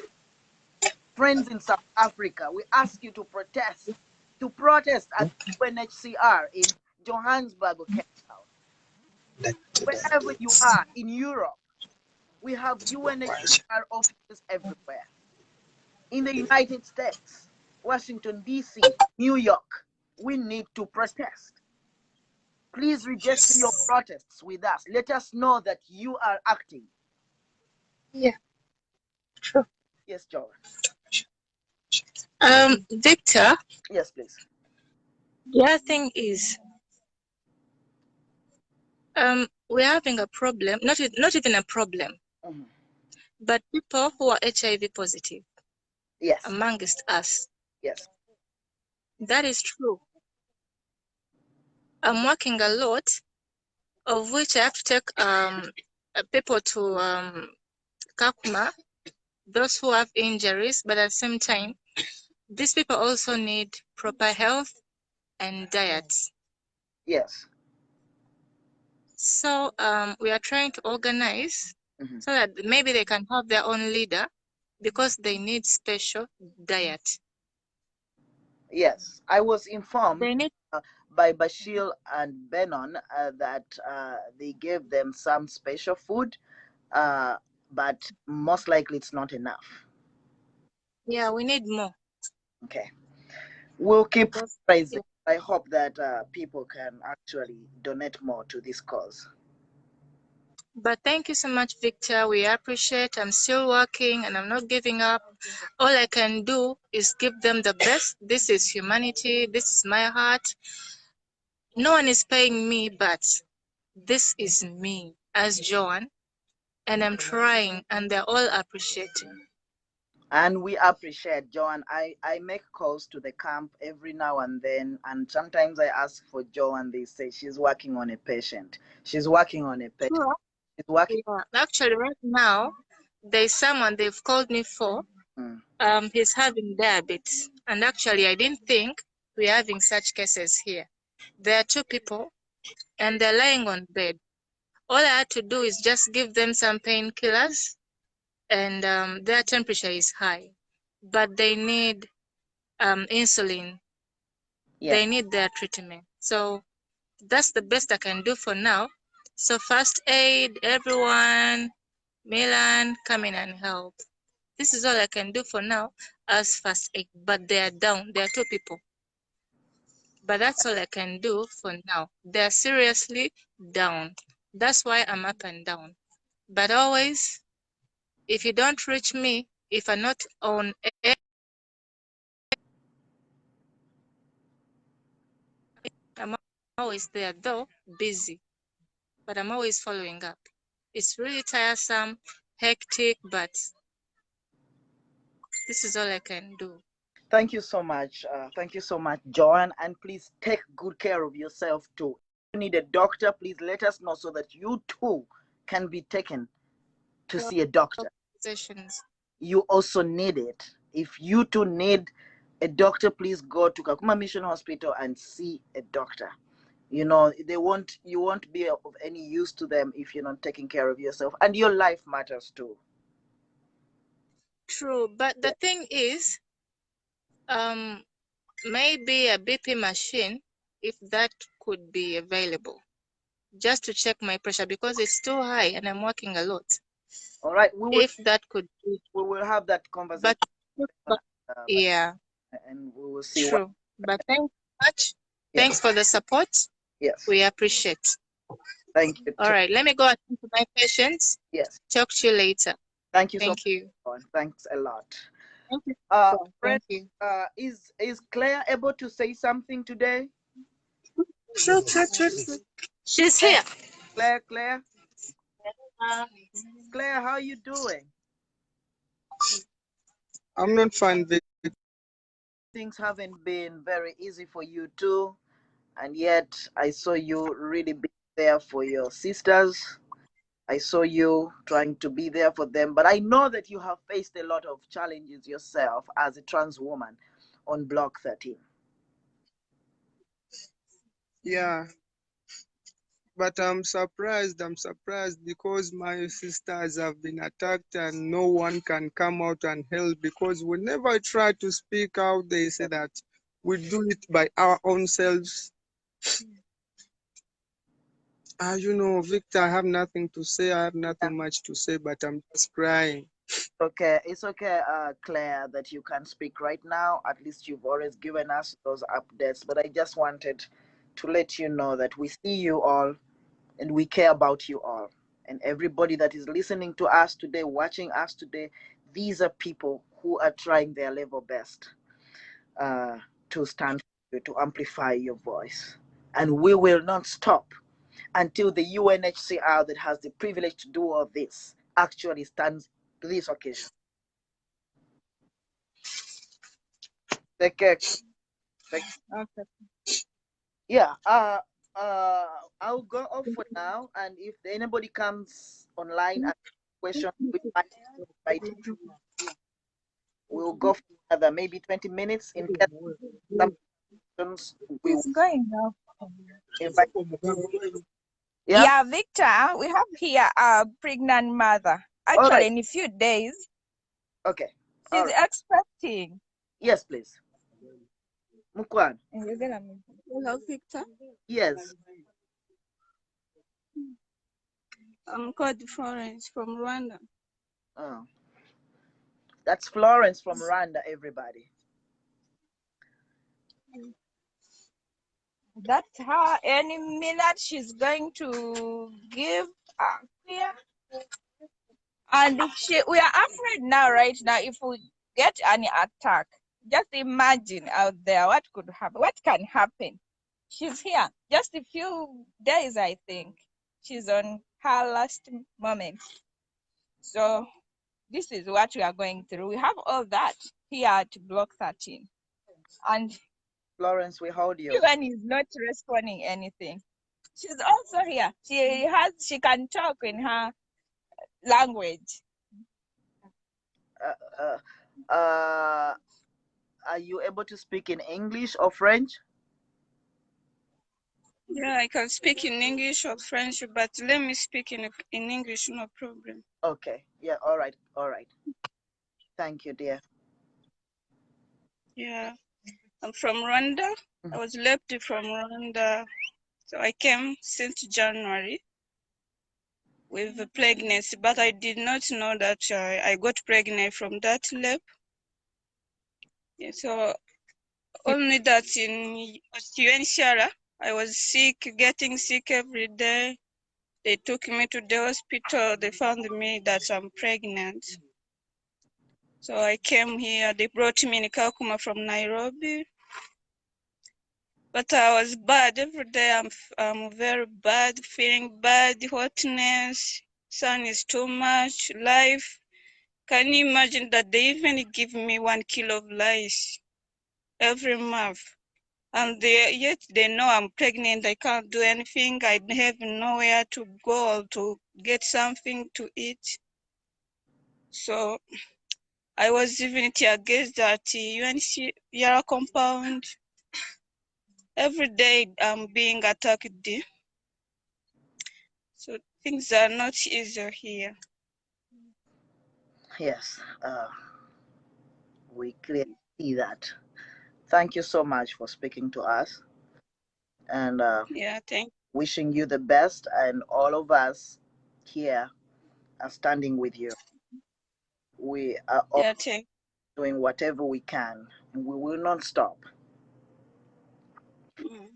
Speaker 1: Friends in South Africa, we ask you to protest at UNHCR in Johannesburg or Cape Town. Wherever you are in Europe, we have UNHCR offices everywhere. In the United States, Washington, D.C., New York, we need to protest. Please register your protests with us. Let us know that you are acting.
Speaker 5: Yeah, true.
Speaker 1: Yes, Joan.
Speaker 5: Victor.
Speaker 1: Yes, please.
Speaker 5: The other thing is, we're having a problem. Not even a problem, but people who are HIV positive.
Speaker 1: Yes.
Speaker 5: Amongst us.
Speaker 1: Yes.
Speaker 5: That is true. I'm working a lot, of which I have to take people to Kakuma, those who have injuries, but at the same time, these people also need proper health and diets.
Speaker 1: Yes.
Speaker 5: So we are trying to organize so that maybe they can have their own leader, because they need special diet.
Speaker 1: Yes, I was informed by Bashir and Benon that they gave them some special food, but most likely it's not enough.
Speaker 5: Yeah, we need more.
Speaker 1: Okay. We'll keep raising. I hope that people can actually donate more to this cause.
Speaker 5: But thank you so much, Victor. We appreciate. I'm still working and I'm not giving up. All I can do is give them the best. This is humanity. This is my heart. No one is paying me, but this is me as Joan, and I'm trying, and they're all appreciating.
Speaker 1: And we appreciate, Joan. I make calls to the camp every now and then, and sometimes I ask for Jo, and they say she's working on a patient. She's working on a patient.
Speaker 5: Sure.
Speaker 1: She's working.
Speaker 5: Yeah. Actually, right now, there's someone they've called me for. He's having diabetes, and actually, I didn't think we're having such cases here. There are 2 people, and they're lying on bed. All I had to do is just give them some painkillers, and their temperature is high, but they need insulin. Yeah. They need their treatment. So that's the best I can do for now. So first aid, everyone, Milan, come in and help. This is all I can do for now as first aid, but they are down. There are 2 people. But that's all I can do for now. They're seriously down. That's why I'm up and down. But always, if you don't reach me, if I'm not on air,
Speaker 7: I'm always there, though busy, but I'm always following up. It's really tiresome, hectic, but this is all I can do.
Speaker 1: Thank you so much. Thank you so much, Joanne. And please take good care of yourself too. If you need a doctor, please let us know so that you too can be taken to see a doctor.
Speaker 7: Sessions.
Speaker 1: You also need it. If you too need a doctor, please go to Kakuma Mission Hospital and see a doctor. You know, you won't be of any use to them if you're not taking care of yourself. And your life matters too.
Speaker 7: True, but the thing is, maybe a BP machine, if that could be available, just to check my pressure because it's too high and I'm working a lot.
Speaker 1: All right,
Speaker 7: if that could be,
Speaker 1: we will have that conversation.
Speaker 7: But yeah,
Speaker 1: and we will see.
Speaker 7: True. But thanks much.
Speaker 1: Yes.
Speaker 7: Thanks for the support.
Speaker 1: Yes.
Speaker 7: We appreciate.
Speaker 1: Thank you.
Speaker 7: All right, let me go attend to my patients.
Speaker 1: Yes.
Speaker 7: Talk to you later.
Speaker 1: Thank you.
Speaker 7: Thank you.
Speaker 1: Thanks a lot.
Speaker 7: Thank you.
Speaker 1: Fred,
Speaker 7: Thank you.
Speaker 1: Is Claire able to say something today?
Speaker 7: True. She's here.
Speaker 1: Claire, Claire, how are you doing?
Speaker 8: I'm not fine.
Speaker 1: Things haven't been very easy for you too, and yet I saw you really be there for your sisters. I saw you trying to be there for them, but I know that you have faced a lot of challenges yourself as a trans woman on Block 13.
Speaker 8: Yeah, but I'm surprised because my sisters have been attacked and no one can come out and help, because whenever I try to speak out, they say that we do it by our own selves. You know, Victor, I have nothing to say. I have nothing much to say, but I'm just crying.
Speaker 1: Okay, it's okay, Claire, that you can speak right now. At least you've always given us those updates, but I just wanted to let you know that we see you all and we care about you all. And everybody that is listening to us today, watching us today, these are people who are trying their level best to stand for you, to amplify your voice. And we will not stop until the UNHCR that has the privilege to do all this actually stands this occasion. Take care.
Speaker 2: Okay.
Speaker 1: Yeah. I'll go off for now, and if anybody comes online and question, we'll go for another maybe 20 minutes. In case some questions, we will
Speaker 3: going now.
Speaker 1: invite.
Speaker 3: Yeah, Victor, we have here a pregnant mother. Actually,
Speaker 1: right.
Speaker 3: in a few days.
Speaker 1: Okay.
Speaker 3: She's expecting.
Speaker 1: Yes, please. Mukwan.
Speaker 2: Hello, Victor.
Speaker 1: Yes.
Speaker 2: I'm called Florence from Rwanda.
Speaker 1: Oh. That's Florence from Rwanda, everybody.
Speaker 3: That's her. Any minute she's going to give here. And we are afraid now, right now, if we get any attack. Just imagine out there what could happen, what can happen. She's here. Just a few days, I think. She's on her last moment. So this is what we are going through. We have all that here at Block 13. And
Speaker 1: Florence, we hold you.
Speaker 3: Even is not responding anything. She's also here. She can talk in her language.
Speaker 1: Are you able to speak in English or French?
Speaker 2: Yeah, I can speak in English or French, but let me speak in English, no problem.
Speaker 1: Okay. Yeah, all right. Thank you, dear.
Speaker 2: Yeah, I'm from Rwanda. I was left from Rwanda, so I came since January with a pregnancy, but I did not know that I got pregnant from that lab. Yeah, so only that in UNHCR, I was sick, getting sick every day. They took me to the hospital. They found me that I'm pregnant. So I came here. They brought me in Kakuma from Nairobi. But I was bad every day. I'm very bad, feeling bad, hotness. Sun is too much. Life. Can you imagine that they even give me 1 kilo of rice every month? And yet they know I'm pregnant. I can't do anything. I have nowhere to go or to get something to eat. So I was even tear gassed at the UNHCR compound. Every day I'm being attacked. So things are not easier here.
Speaker 1: Yes, we clearly see that. Thank you so much for speaking to us, and
Speaker 2: Yeah, thank
Speaker 1: wishing you the best. And all of us here are standing with you. We are all
Speaker 2: yeah, thank
Speaker 1: doing whatever we can, and we will not stop.
Speaker 2: mm.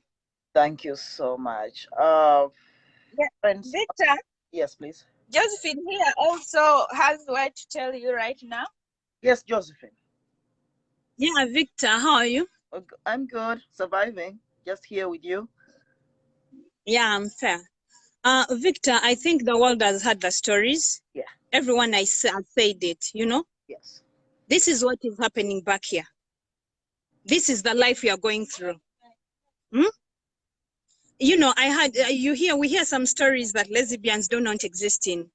Speaker 1: Thank you so much.
Speaker 3: Yeah.
Speaker 1: Friends,
Speaker 3: Victor,
Speaker 1: yes, please.
Speaker 3: Josephine here also has what to tell you right now.
Speaker 1: Yes, Josephine.
Speaker 9: Yeah, Victor, how are you?
Speaker 1: I'm good, surviving, just here with you.
Speaker 9: Yeah, I'm fair. Victor, I think the world has heard the stories.
Speaker 1: Yeah.
Speaker 9: Everyone has said it, you know?
Speaker 1: Yes.
Speaker 9: This is what is happening back here. This is the life we are going through. Hmm? You know, we hear some stories that lesbians do not exist in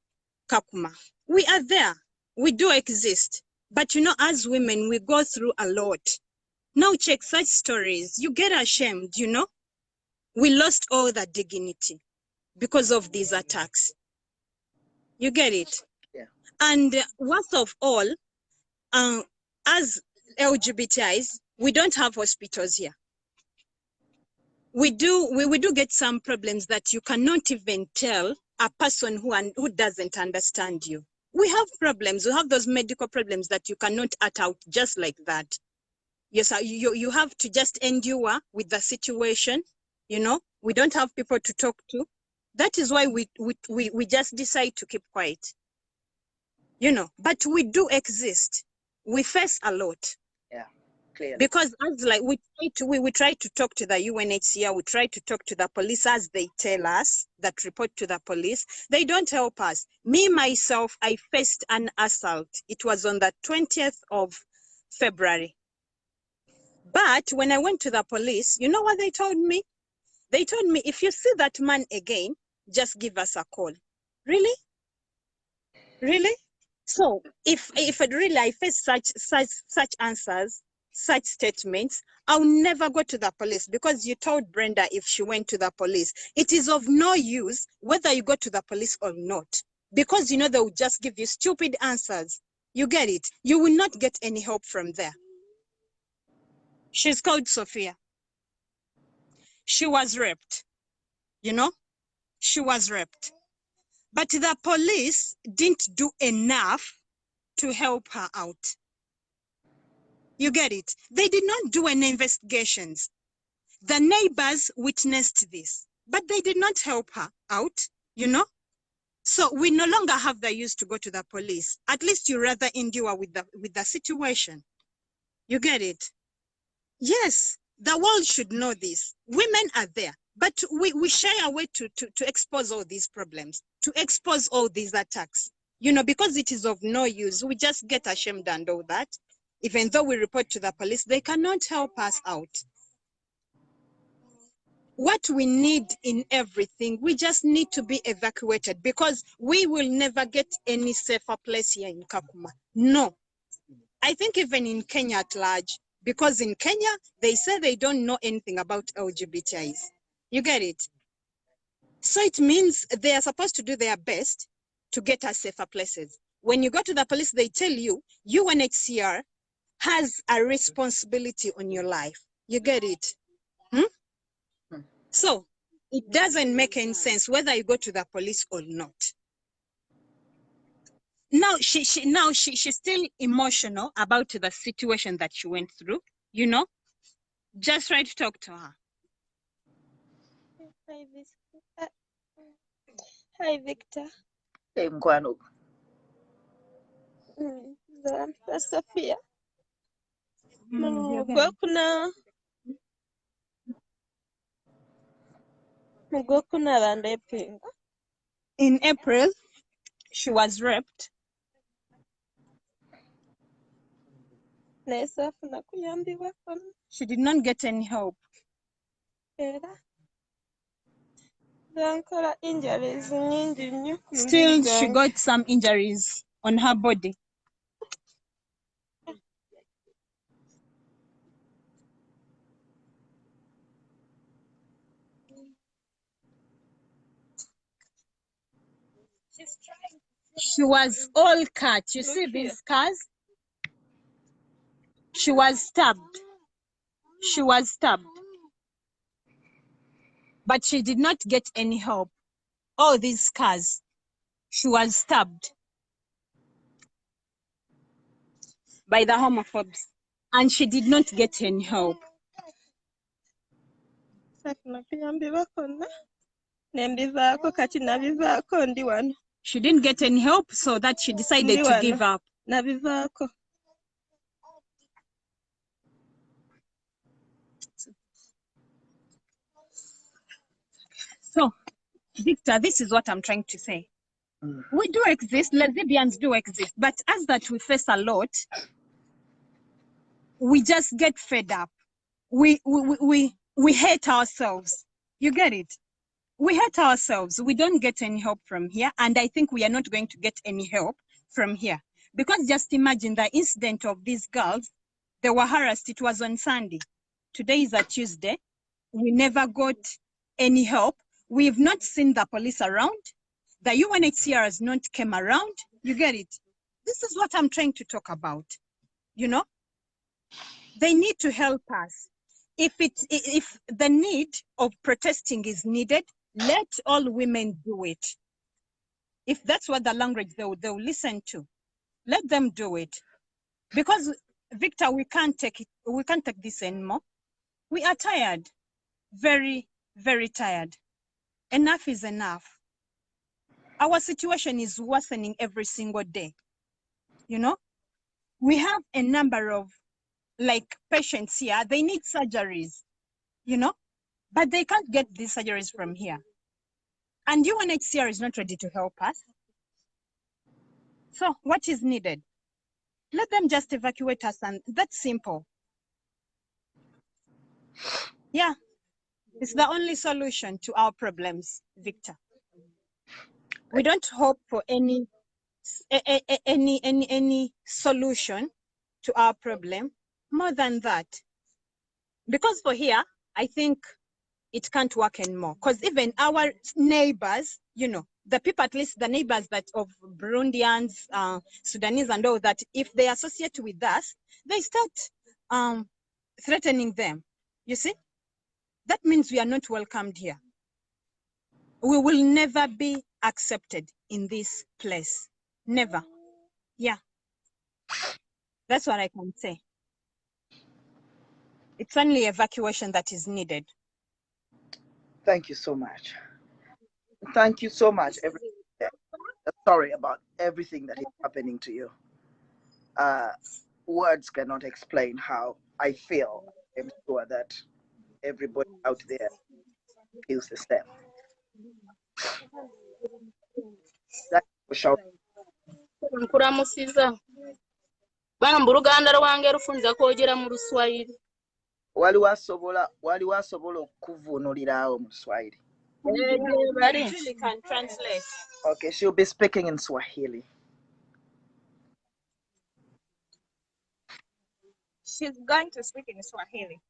Speaker 9: Kakuma. We are there. We do exist. But you know, as women, we go through a lot. Now check such stories. You get ashamed, you know? We lost all that dignity because of these attacks. You get it?
Speaker 1: Yeah.
Speaker 9: And worst of all, as LGBTIs, we don't have hospitals here. We do get some problems that you cannot even tell a person who doesn't understand you. We have problems. We have those medical problems that you cannot act out just like that. Yes, you have to just endure with the situation. You know, we don't have people to talk to. That is why we just decide to keep quiet. You know, but we do exist. We face a lot.
Speaker 1: Yeah, clearly.
Speaker 9: Because as like we try to talk to the UNHCR, we try to talk to the police as they tell us that report to the police. They don't help us. Me, myself, I faced an assault. It was on the 20th of February. But when I went to the police, you know what they told me? They told me, if you see that man again, just give us a call. Really? Really? So if really I face such answers, such statements, I'll never go to the police, because you told Brenda if she went to the police, it is of no use whether you go to the police or not, because you know they will just give you stupid answers. You get it? You will not get any help from there. She's called Sophia. She was raped. You know? She was raped. But the police didn't do enough to help her out. You get it? They did not do any investigations. The neighbors witnessed this, but they did not help her out, you know? So we no longer have the use to go to the police. At least you rather endure with the situation. You get it? Yes, the world should know this. Women are there, but we shy away to expose all these problems, to expose all these attacks. You know, because it is of no use. We just get ashamed and all that. Even though we report to the police, they cannot help us out. What we need in everything, we just need to be evacuated, because we will never get any safer place here in Kakuma. No. I think even in Kenya at large, because in Kenya, they say they don't know anything about LGBTIs. You get it? So it means they are supposed to do their best to get us safer places. When you go to the police, they tell you, UNHCR has a responsibility on your life. You get it? So it doesn't make any sense whether you go to the police or not. Now she's still emotional about the situation that she went through, you know. Just try to talk to her.
Speaker 10: Hi, Victor.
Speaker 1: Hey, Mkwano.
Speaker 10: Sophia. Kwa kuna
Speaker 9: In April, she was raped. She did not get any help. Still, she got some injuries on her body. She was all cut. You see these scars? She was stabbed. She was stabbed. But she did not get any help. All these scars. She was stabbed by the homophobes. And she did not get any help. She didn't get any help, so that she decided to give up. So, Victor, this is what I'm trying to say. We do exist, lesbians do exist, but as that we face a lot, we just get fed up. We hate ourselves. You get it? We hate ourselves. We don't get any help from here, and I think we are not going to get any help from here. Because just imagine the incident of these girls. They were harassed. It was on Sunday. Today is a Tuesday. We never got any help. We've not seen the police around. The UNHCR has not come around. You get it? This is what I'm trying to talk about. You know? They need to help us. If the need of protesting is needed, let all women do it. If that's what the language they'll listen to, let them do it. Because, Victor, we can't take it. We can't take this anymore. We are tired. Very, very tired. Enough is enough. Our situation is worsening every single day. You know, we have a number of patients here. They need surgeries, you know, but they can't get these surgeries from here. And UNHCR is not ready to help us. So what is needed? Let them just evacuate us, and that's simple. Yeah, it's the only solution to our problems, Victor. We don't hope for any solution to our problem more than that. Because for here, I think it can't work anymore. Because even our neighbors, you know, the people, at least the neighbors that of Burundians, Sudanese and all that, if they associate with us, they start threatening them. You see? That means we are not welcomed here. We will never be accepted in this place. Never. Yeah. That's what I can say. It's only evacuation that is needed.
Speaker 1: Thank you so much. Thank you so much. Sorry about everything that is happening to you. Words cannot explain how I feel. I'm sure that everybody out there feels the same.
Speaker 10: Nkuramusiza bambu Luganda lwange lufunza kwogera mu Luswayiri.
Speaker 1: Wali wasobola okuvuunulirawo mu Swahili?
Speaker 9: She can translate.
Speaker 1: Okay, she'll be speaking in Swahili.
Speaker 3: She's going to speak in Swahili.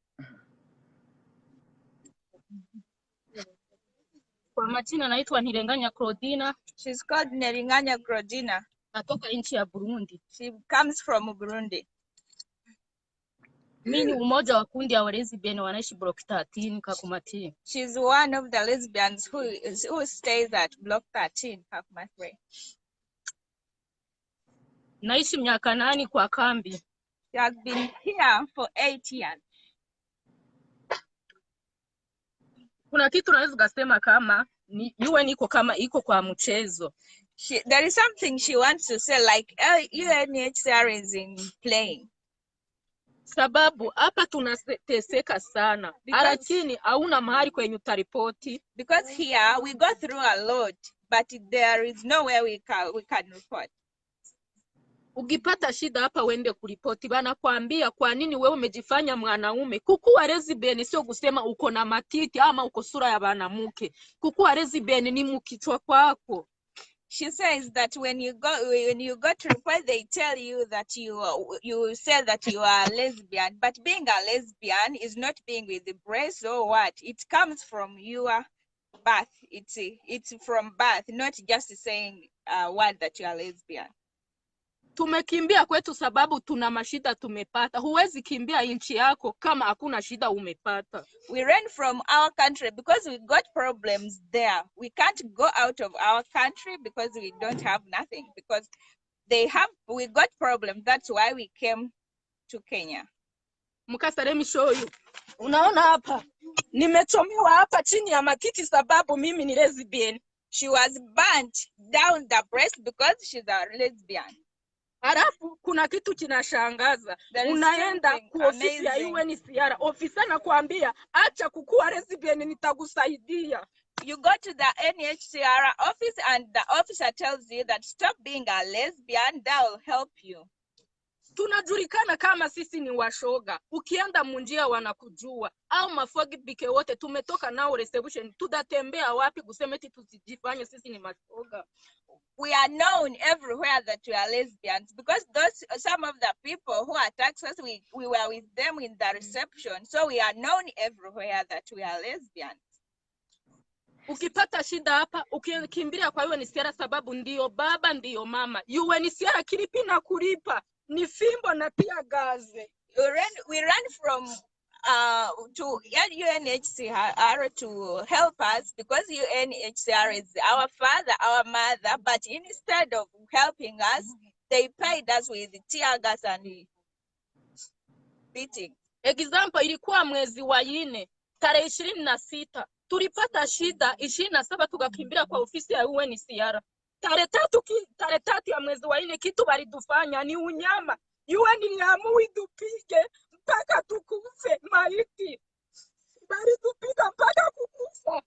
Speaker 10: Kwa majina naitwa Nilenganya Claudina.
Speaker 3: She's called Nilenganya Claudina.
Speaker 10: Natoka nchi ya Burundi.
Speaker 3: She comes from Burundi.
Speaker 10: Mimi umoja wa kundi ya lesbian wanaishi block 13 Kakuma.
Speaker 3: She's one of the lesbians who stays at block 13 Kakuma.
Speaker 10: Naishi miaka 8 kwa kambi.
Speaker 3: She has been here for 8 years.
Speaker 10: Kuna kitu naweza kusema kama UN iko kwa mchezo.
Speaker 3: There is something she wants to say, like UNHCR is in playing.
Speaker 10: sababu hapa tunateseka sana, lakini hauna mahali kwenye utaripoti.
Speaker 3: Because here we go through a lot, but there is nowhere we can report.
Speaker 10: Ukipata shida hapa wende kuripoti, banakwambia kwa nini wewe umejifanya mwanaume. Kukuwa lesbian sio kusema uko na matiti ama uko sura ya banamuke. Kukuwa lesbian ni mukichwa kwako.
Speaker 3: She says that when you go to report, they tell you that you say that you are a lesbian, but being a lesbian is not being with the breast or what. It comes from your birth. It's from birth, not just saying a word that you are lesbian.
Speaker 10: Tumekimbia kwetu sababu tuna mashida tumepata. Huwezi kimbia nchi yako kama hakuna shida umepata.
Speaker 3: We ran from our country because we got problems there. We can't go out of our country because we don't have nothing. Because we got problems. That's why we came to Kenya.
Speaker 10: Mkasa, let me show you. Unaona hapa? Nimechomewa hapa chini ya makiti sababu mimi ni lesbian.
Speaker 3: She was burnt down the breast because she's a lesbian.
Speaker 10: Halafu kuna kitu kinashangaza. Unaenda kwa ofisi ya UNHCR, ofisa anakuambia acha kukuwa lesbian, nitakusaidia.
Speaker 3: You go to the UNHCR office and the officer tells you that stop being a lesbian, that will help you.
Speaker 10: Tunajulikana kama sisi ni washoga. Ukienda munjia wanakujua. Au homophobic wote tumetoka nao reception. Tutatembea wapi kusema eti tusijifanye sisi ni mashoga.
Speaker 3: We are known everywhere that we are lesbians because some of the people who attacked us, we were with them in the reception. So we are known everywhere that we are lesbians.
Speaker 10: Ukipata shida hapa, ukimbilia kwa UNHCR sababu ndio baba ndio mama. UNHCR kilipi na kulipa ni fimbo na pia gaze.
Speaker 3: We ran from to UNHCR to help us because UNHCR is our father, our mother, but instead of helping us, they paid us with tear gas and beating.
Speaker 10: Example, ilikuwa mwezi wa 4 tarehe 26 tulipata shida 27 tukakimbia kwa ofisi ya UNHCR. Tarehe 3 ya mwezi wa 4 kitu walidufanya ni unyama. UN iliamua tupige mpaka tukufe maiti. Walitupiga mpaka kukufa.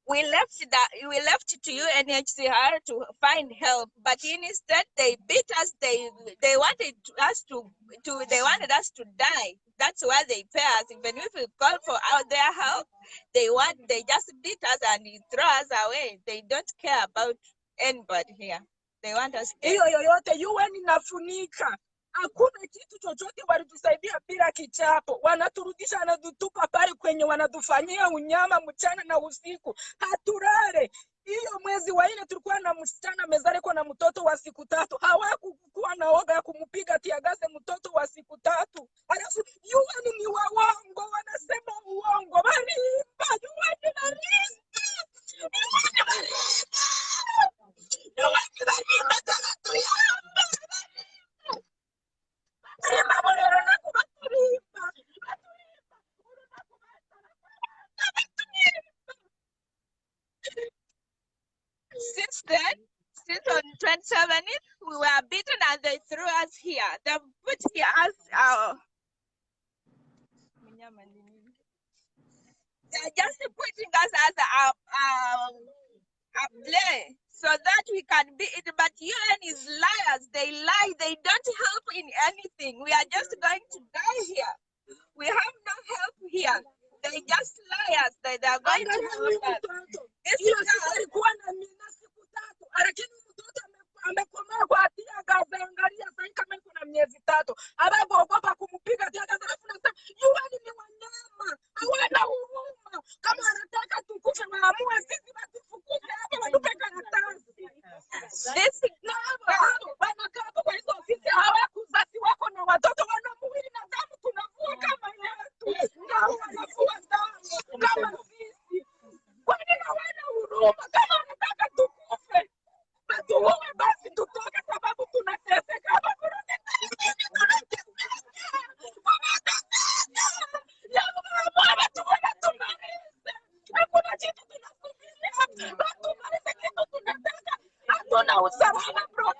Speaker 3: We left to UNHCR to find help, but instead they beat us. They wanted us to die. That's why they pay us. Even if we call for their help, they just beat us and throw us away. They don't care about anybody here. They want us dead.
Speaker 10: Hiyo yoyote UN inafunika. Hakuna kitu chochote walitusaidia bila kichapo. Wanaturudisha, wanatutupa pale kwenye wanatufanyia unyama mchana na usiku. Haturare. Hiyo mwezi wa 4 tulikuwa na msichana mezare kwa na mtoto wa siku 3. Hawakukuwa na oga ya kumpiga tiagase mtoto wa siku 3. Alafu UN ni waongo, wanasema uongo. Walimba UN
Speaker 3: Since on 27th, we were beaten and they threw us here. They put here as they're just putting us as a play so that we can be it. But UN is liars. They lie. They don't help in anything. We are just going to die here. We have no help here. They just liars. They are going to help us.
Speaker 10: amekomaa kwa hatia gaza, angalia sasa kama iko na miezi 3. Abaogopa kumpiga hatia gaza, anasema UN ni wanyama, hawana huruma. Kama anataka tukufe waamue sisi batufukuze hapa watupe karatasi. Sisi na hapo wanakaa hapo kwa hizo ofisi, hawakuzasi wako na watoto wana mwili na damu tunavua kama yetu. Ndio wanavua damu kama sisi. Kwa nini hawana huruma? Kama wanataka tukufe tuwe basi tutoke sababu tunateseka hapa kurudi. Hakuna kitu tunasubiria. Hatumaliza kitu tunataka. Hatuna usalama bro.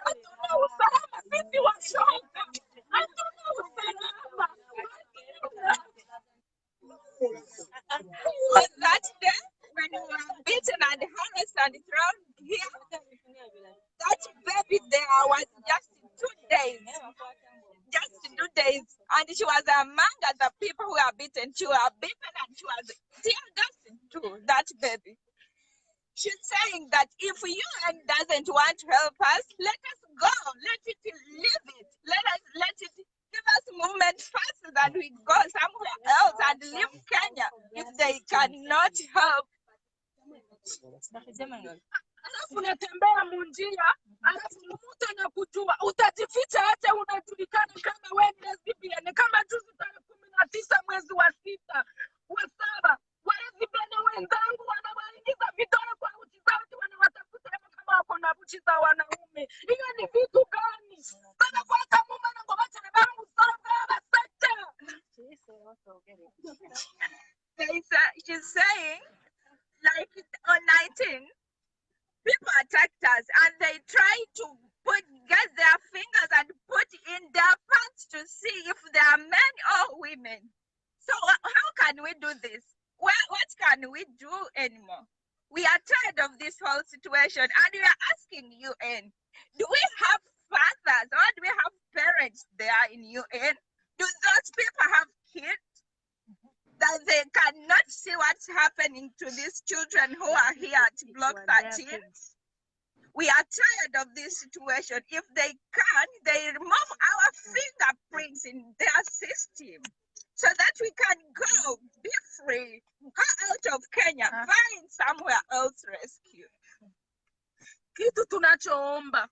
Speaker 10: Hatuna usalama sisi washoga. Hatuna usalama.
Speaker 3: place and thrown here. That baby there was just 2 days. Just 2 days. And she was among the people who were beaten. She was beaten and she was tear gassed too, that baby. She's saying that if UN doesn't want to help us, let us go. Let it leave it. Let it give us movement faster than we go somewhere else and leave Kenya if they cannot help.
Speaker 10: Alafu unatembea munjia, alafu mtu anakujua, utajificha hata unajulikana kama wewe ni lesbian. Kama juzi tarehe 19 mwezi wa 6 wa 7, walesbian wenzangu wanawaingiza vidole kwa uchi zao, wanawatafuta kama wako na uchi za wanaume. Hiyo ni vitu gani? Bana kwa kama mwana kwa bacha na bangu sana sasa.
Speaker 3: She's saying, like on 19, people attacked us and they try to get their fingers and put in their pants to see if they are men or women. So how can we do this? What can we do anymore? We are tired of this whole situation and we are asking UN, do we have fathers or do we have parents there in UN? Do those people have kids that they cannot see what's happening to these children who are here at Block 13? We are tired of this situation. If they can, they remove our fingerprints in their system so that we can go, be free, go out of Kenya, find somewhere else rescue.
Speaker 10: Kitu tunachoomba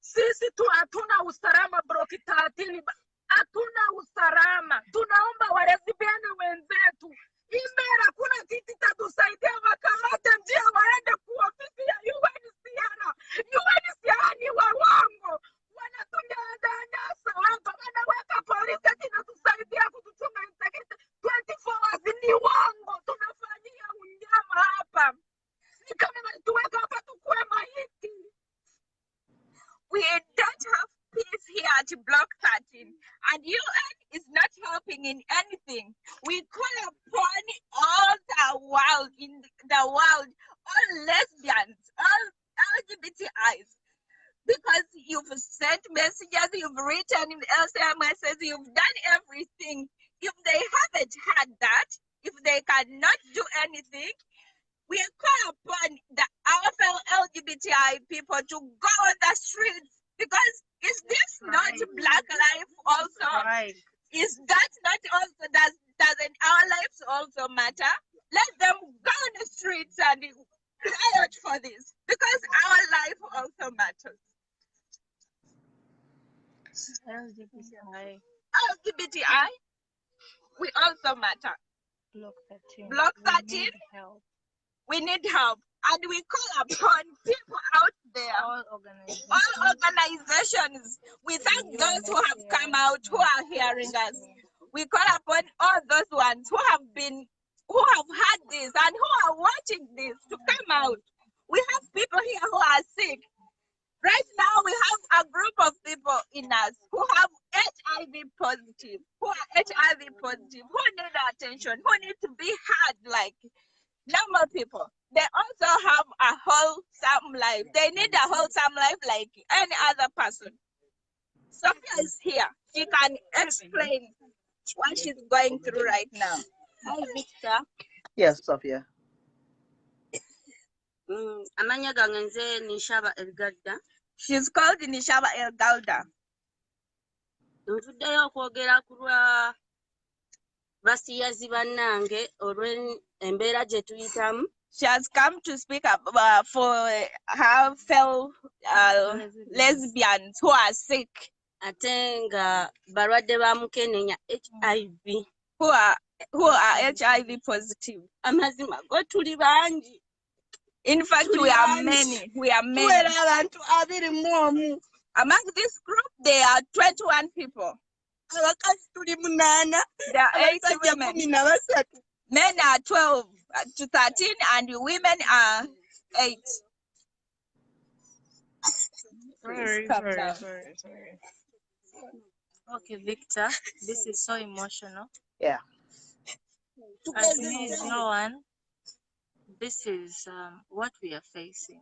Speaker 10: sisi tu hatuna usalama Block 13, hatuna usalama. Tunaomba walesbiana wenzetu, Imera kuna kitu tatusaidia, wakamate njia waende kwa ofisi ya UNHCR. UNHCR ni wawango, wanatunyanyasa hapa, wanaweka polisi inatusaidia kutuchunga integrity 24 hours. Ni wango, tunafanyia unyama hapa. Ni kama walituweka hapa tukue maiti.
Speaker 3: We don't have peace here at Block 13, and UN is not helping in anything. We call upon all all lesbians, all LGBTIs, because you've sent messages, you've written in SMSs, you've done everything. If they haven't had that, if they cannot do anything, we call upon our fellow LGBTI people to go on the streets, because is this not Black life also?
Speaker 11: Right.
Speaker 3: Is that not also, doesn't our lives also matter? Let them go on the streets and cry out for this, because our life also matters. LGBTI, we also matter.
Speaker 11: Block 13.
Speaker 3: Block 13, we need help. And we call upon people out there, all organizations. We thank those who have come out, who are hearing us. We call upon all those ones who have had this and who are watching this to come out. We have people here who are sick. Right now, we have a group of people in us who have HIV positive, who need attention, who need to be heard like normal people. They also have a wholesome life. They need a wholesome life like any other person. Sophia is here. She can explain what she's going through right now.
Speaker 11: Hi, Victor.
Speaker 1: Yes, Sophia.
Speaker 11: Amanya gange nze Nishaba Elgalda.
Speaker 3: She's called Nishaba Elgalda.
Speaker 11: Nvuddeyo okwogera ku lwa basiyazi bannange olw'embeera gye tuyitamu.
Speaker 3: She has come to speak for her fellow lesbians who are sick.
Speaker 11: Ate nga balwadde ba mukenenya HIV.
Speaker 3: Who are HIV positive.
Speaker 11: Amazima go tuli bangi.
Speaker 3: In fact, we are many. We are many. Among this group, there are 21 people. There are 8 women. Men are 12 to 13 and women are 8.
Speaker 11: Sorry. Okay, Victor, this is so emotional.
Speaker 1: Yeah.
Speaker 11: As me is no one,
Speaker 7: this is what we are facing.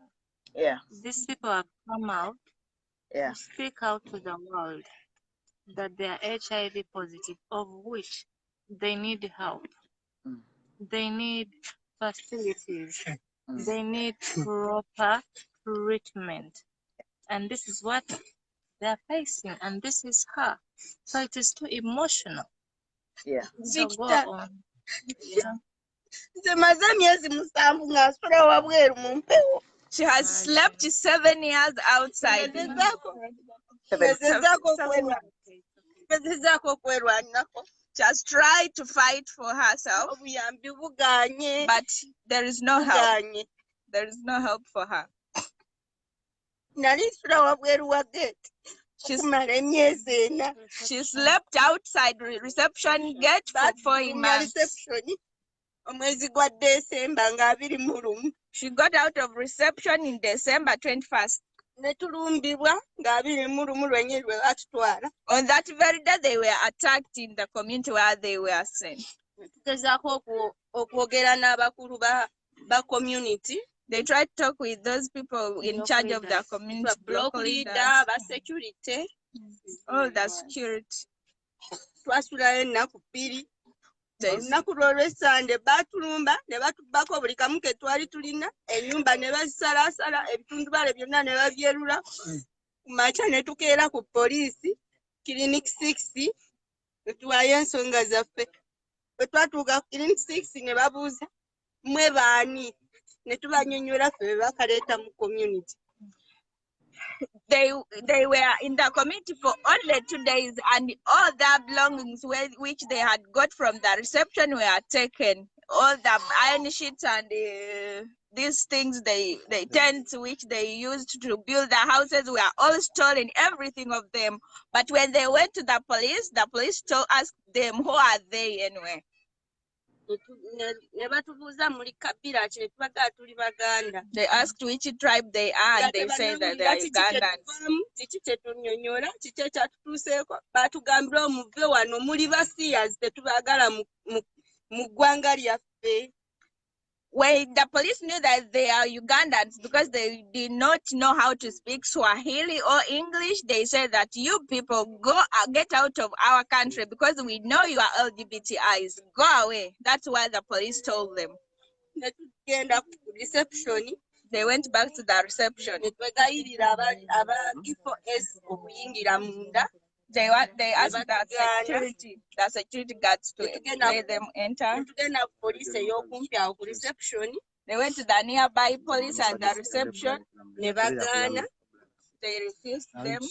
Speaker 1: Yeah.
Speaker 7: These people have come out
Speaker 1: Yeah.
Speaker 7: to speak out to the world that they are HIV positive, of which they need help.
Speaker 1: Mm.
Speaker 7: They need facilities.
Speaker 1: Mm.
Speaker 7: They need proper treatment. And this is what they are facing, and this is her. So it is too emotional.
Speaker 1: Yeah.
Speaker 7: So go
Speaker 6: Victor.
Speaker 7: on. Yeah.
Speaker 6: Zimaze emyezi 7 ng'asula wabweru mu mpewo.
Speaker 3: She has slept 7 years outside.
Speaker 6: Gezezaako kwerwanako.
Speaker 3: She has tried to fight for herself,
Speaker 6: Obuyambi buganye.
Speaker 3: but there is no help.
Speaker 6: Buganye.
Speaker 3: There is no help for her.
Speaker 6: Nali nsula wabweru wa gate. Okumala emyezi 4.
Speaker 3: She slept outside reception gate for 4 months.
Speaker 6: Reception. Omwezi gwa December nga 21.
Speaker 3: She got out of reception in December 21st.
Speaker 6: Ne tulumbibwa nga 21 lwenye lwe batutwala.
Speaker 3: On that very day, they were attacked in the community where they were sent.
Speaker 6: Tugezaako okwogera n'abakulu ba community.
Speaker 3: They tried to talk with those people in charge of the community,
Speaker 6: block leader, ba security.
Speaker 3: All the security.
Speaker 6: Twasulayo ennaku 2. Olunaku lw'Olwesande baatulumba ne batubako buli kamu ke twali tulina, ennyumba ne bazisalaasala, ebitundubale byonna ne babyerula. Ku makya ne tukeera ku poliisi, Clinic 6, ne tuwaayo ensonga zaffe. Bwe twatuuka ku Clinic 6 ne babuuza, mmwe baani? Ne tubanyonnyola ffe be bakaleeta mu community.
Speaker 3: They were in the community for only 2 days, and all their belongings which they had got from the reception were taken. All the iron sheets and these things, they tents which they used to build the houses were all stolen, everything of them. But when they went to the police asked them, who are they anyway? They asked which tribe they are, and they say that they are Ugandans. When the police knew that they are Ugandans, because they did not know how to speak Swahili or English, they said that you people get out of our country because we know you are LGBTIs. Go away. That's why the police told them. They went back to the reception. They asked the security guards to let them enter. They went to the nearby police and the reception. They refused them.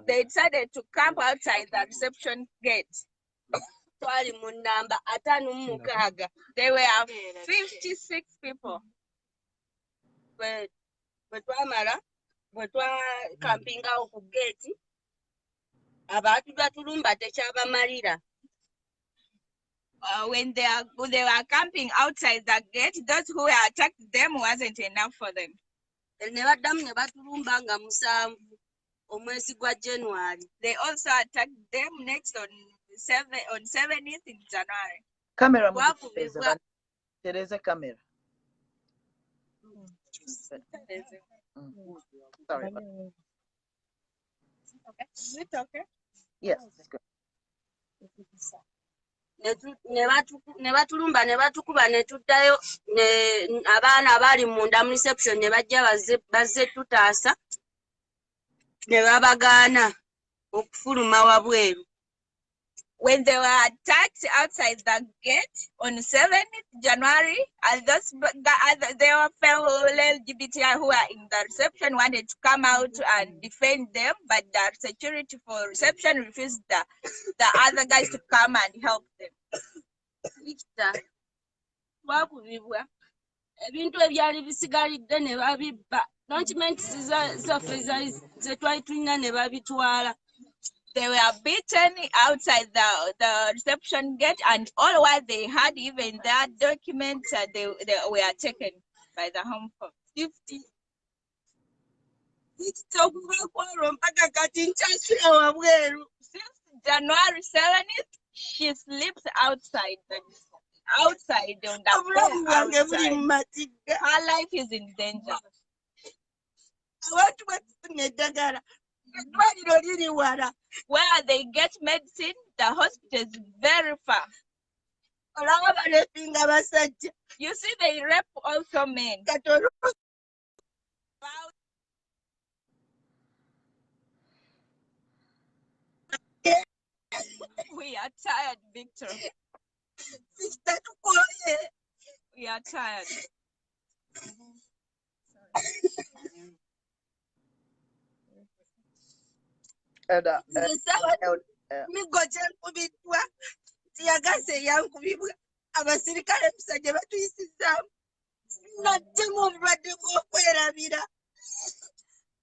Speaker 3: They decided to camp outside the reception gate. There were 56 people.
Speaker 6: Bwe twakampingawo ku gate, abantu batulumba tekyabamalira.
Speaker 3: When they were camping outside the gate, those who attacked them wasn't enough for them.
Speaker 6: Ne baddamu ne batulumba nga 7 omwezi gwa January.
Speaker 3: They also attacked them next on 7th in January.
Speaker 1: Camera, Teresa camera. Sorry.
Speaker 3: Okay. Is it okay?
Speaker 1: Yes, it's good.
Speaker 6: Ne batulumba ne batukuba ne tuddayo, abaana abaali munda mu reception ne bajja bazze tutaasa ne babagaana okufuluma wabweru.
Speaker 3: When they were attacked outside the gate on 7th January, and those they were fellow LGBTI who are in the reception wanted to come out and defend them, but the security for reception refused the other guys to come and help them.
Speaker 6: Ebintu ebyali bisigalidde ne babibba. Documents zaffe ze twali tulina ne babitwala.
Speaker 3: They were beaten outside the reception gate, and all what they had, even their documents, they were taken by the Homophobic.
Speaker 6: 50.
Speaker 3: Since January 7th, She sleeps outside on the
Speaker 6: Obulamu
Speaker 3: floor
Speaker 6: bwange buli mu
Speaker 3: outside.
Speaker 6: matigga.
Speaker 3: Her life is in danger.
Speaker 6: Abantu bafuna eddagala. Eddwaliro liri wala.
Speaker 3: Where they get medicine, the hospital is very far.
Speaker 6: Olaba balepinga basajja.
Speaker 3: You see, they rape also men.
Speaker 6: Katono.
Speaker 3: We are tired, Victor.
Speaker 6: Sister tukoye.
Speaker 3: We are tired.
Speaker 6: Migo gyenkubiddwa tiyagaze yankubibwa abasirikale empisa gye batuyisizaamu naddemu obulwadde bw'okwerabira.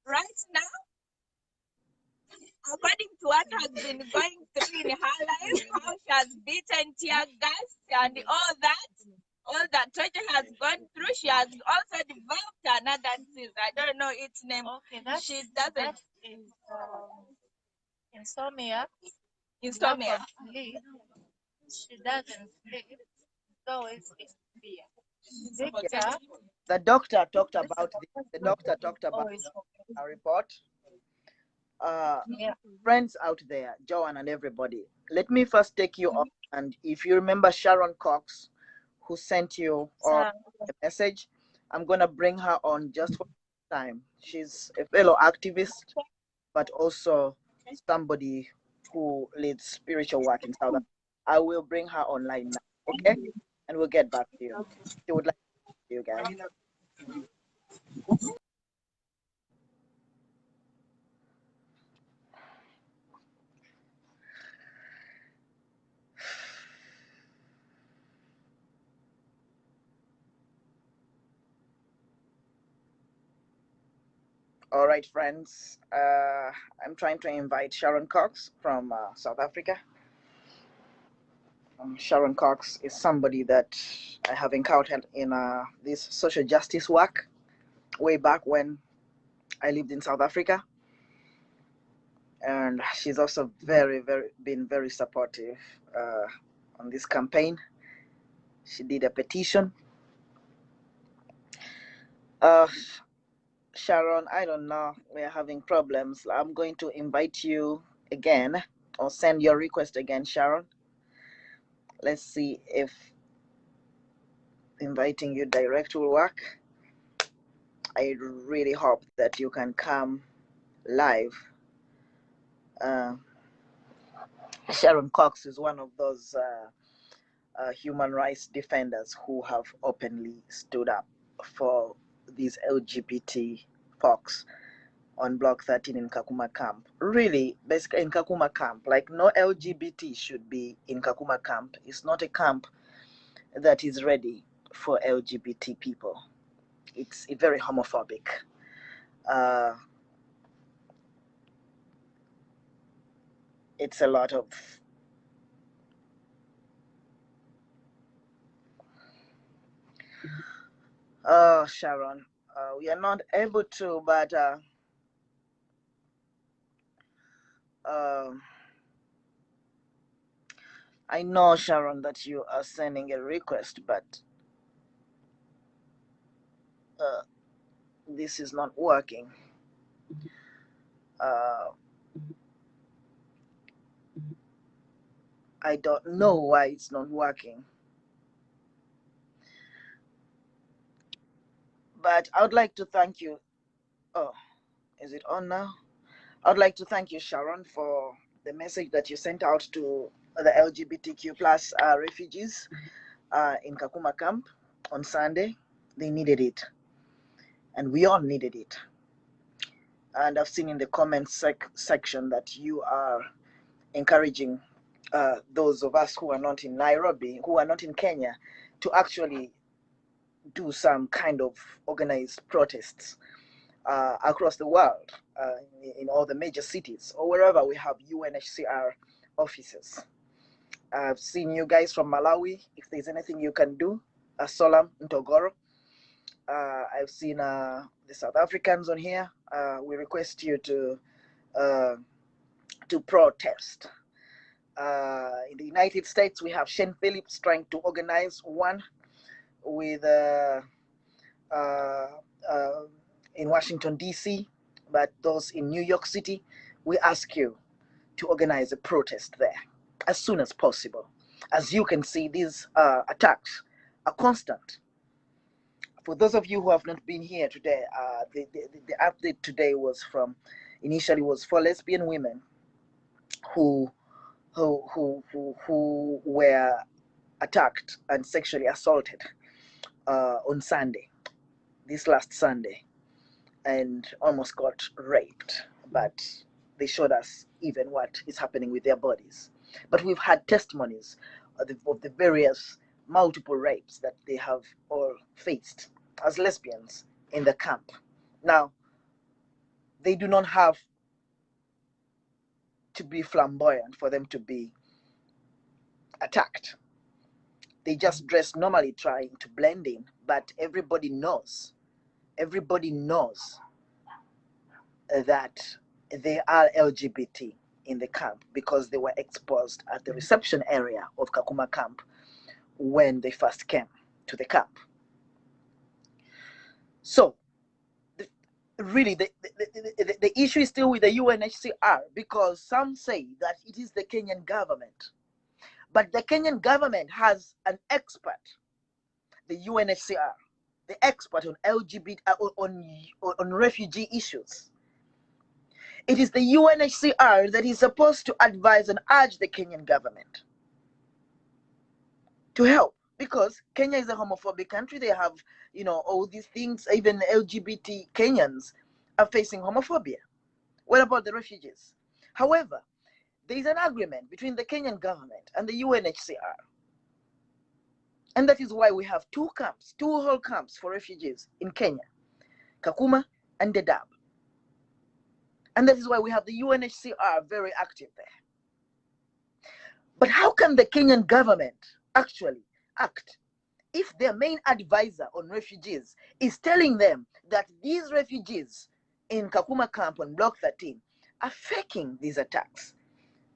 Speaker 3: Right now, according to what has been going through in her life, how she has beaten tear gas and all that torture has gone through, she has also developed another disease. I don't know its name.
Speaker 7: Okay, that
Speaker 3: She doesn't.
Speaker 7: that is insomnia.
Speaker 3: Insomnia.
Speaker 7: Lack of sleep. She doesn't sleep. It's always in fear. Victor,
Speaker 1: The doctor talked about a report.
Speaker 7: yeah.
Speaker 1: Friends out there, Joanne and everybody, let me first take you on. And if you remember Sharon Cox, who sent you a message, I'm going to bring her on just for time. She's a fellow activist, but also somebody who leads spiritual work in South Africa. I will bring her online now, okay? And we'll get back to you. She would like to see you guys. All right, friends. I'm trying to invite Sharon Cox from South Africa. Sharon Cox is somebody that I have encountered in this social justice work way back when I lived in South Africa. And she's also been very supportive on this campaign. She did a petition. Sharon, I don't know. We're having problems. I'm going to invite you again or send your request again, Sharon. Let's see if inviting you direct will work. I really hope that you can come live. Sharon Cox is one of those human rights defenders who have openly stood up for these LGBT folks on Block 13 in Kakuma Camp. Really, basically in Kakuma Camp, like no LGBT should be in Kakuma Camp. It's not a camp that is ready for LGBT people. It's very homophobic. It's a lot of Sharon, we are not able to, but I know, Sharon, that you are sending a request, but this is not working. I don't know why it's not working. But I would like to thank you. Oh, is it on now? I would like to thank you, Sharon, for the message that you sent out to the LGBTQ plus refugees in Kakuma Camp on Sunday. They needed it. And we all needed it. And I've seen in the comments section that you are encouraging those of us who are not in Nairobi, who are not in Kenya, to actually do some kind of organized protests across the world, in all the major cities or wherever we have UNHCR offices. I've seen you guys from Malawi. If there's anything you can do, Solam Ntogoro. I've seen the South Africans on here. We request you to protest In the United States, we have Shane Phillips trying to organize one with in Washington, D.C., but those in New York City, we ask you to organize a protest there as soon as possible. As you can see, these attacks are constant. For those of you who have not been here today, the update today was initially was for lesbian women who were attacked and sexually assaulted on Sunday, this last Sunday, and almost got raped. But they showed us even what is happening with their bodies. But we've had testimonies of the various multiple rapes that they have all faced as lesbians in the camp. Now, they do not have to be flamboyant for them to be attacked. They just dress normally, trying to blend in, but everybody knows that they are LGBT in the camp because they were exposed at the reception area of Kakuma camp when they first came to the camp. So really the issue is still with the UNHCR, because some say that it is the Kenyan government, but the Kenyan government has an expert, the UNHCR, the expert on LGBT on refugee issues. It is the UNHCR that is supposed to advise and urge the Kenyan government to help, because Kenya is a homophobic country. They have, all these things. Even LGBT Kenyans are facing homophobia. What about the refugees? However, there is an agreement between the Kenyan government and the UNHCR. And that is why we have two whole camps for refugees in Kenya, Kakuma and Dadaab. And that is why we have the UNHCR very active there. But how can the Kenyan government actually act if their main advisor on refugees is telling them that these refugees in Kakuma camp on Block 13 are faking these attacks,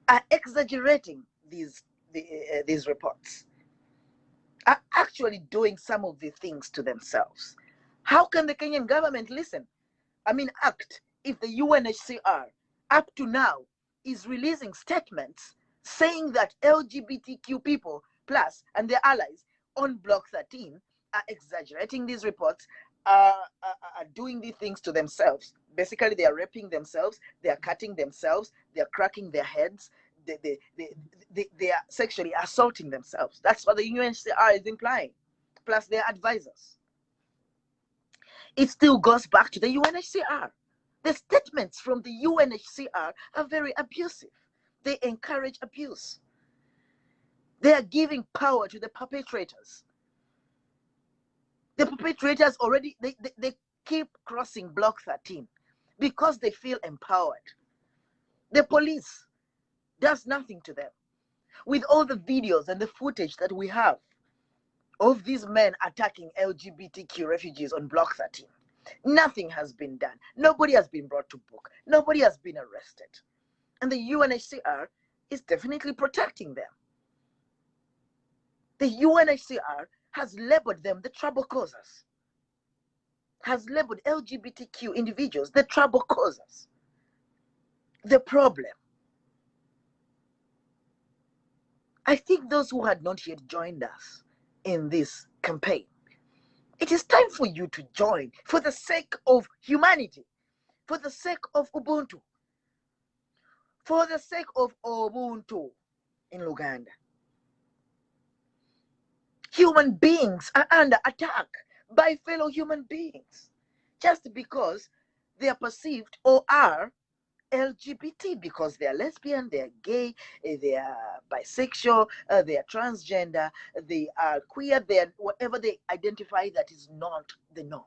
Speaker 1: are exaggerating these reports, are actually doing some of the things to themselves? How can the Kenyan government act, if the UNHCR up to now is releasing statements saying that LGBTQ people plus and their allies on Block 13 are exaggerating these reports, are doing these things to themselves? Basically, they are raping themselves, they are cutting themselves, they are cracking their heads, they are sexually assaulting themselves. That's what the UNHCR is implying, plus their advisors. It still goes back to the UNHCR. The statements from the UNHCR are very abusive. They encourage abuse. They are giving power to the perpetrators. The perpetrators already, they keep crossing Block 13 because they feel empowered. The police does nothing to them. With all the videos and the footage that we have of these men attacking LGBTQ refugees on Block 13, nothing has been done. Nobody has been brought to book. Nobody has been arrested. And the UNHCR is definitely protecting them. The UNHCR has labeled them the trouble causers, has labeled LGBTQ individuals the trouble causers, the problem. I think those who had not yet joined us in this campaign, it is time for you to join, for the sake of humanity, for the sake of Ubuntu, for the sake of Ubuntu in Luganda. Human beings are under attack by fellow human beings just because they are perceived or are LGBT, because they are lesbian, they are gay, they are bisexual, they are transgender, they are queer, they are whatever they identify that is not the norm.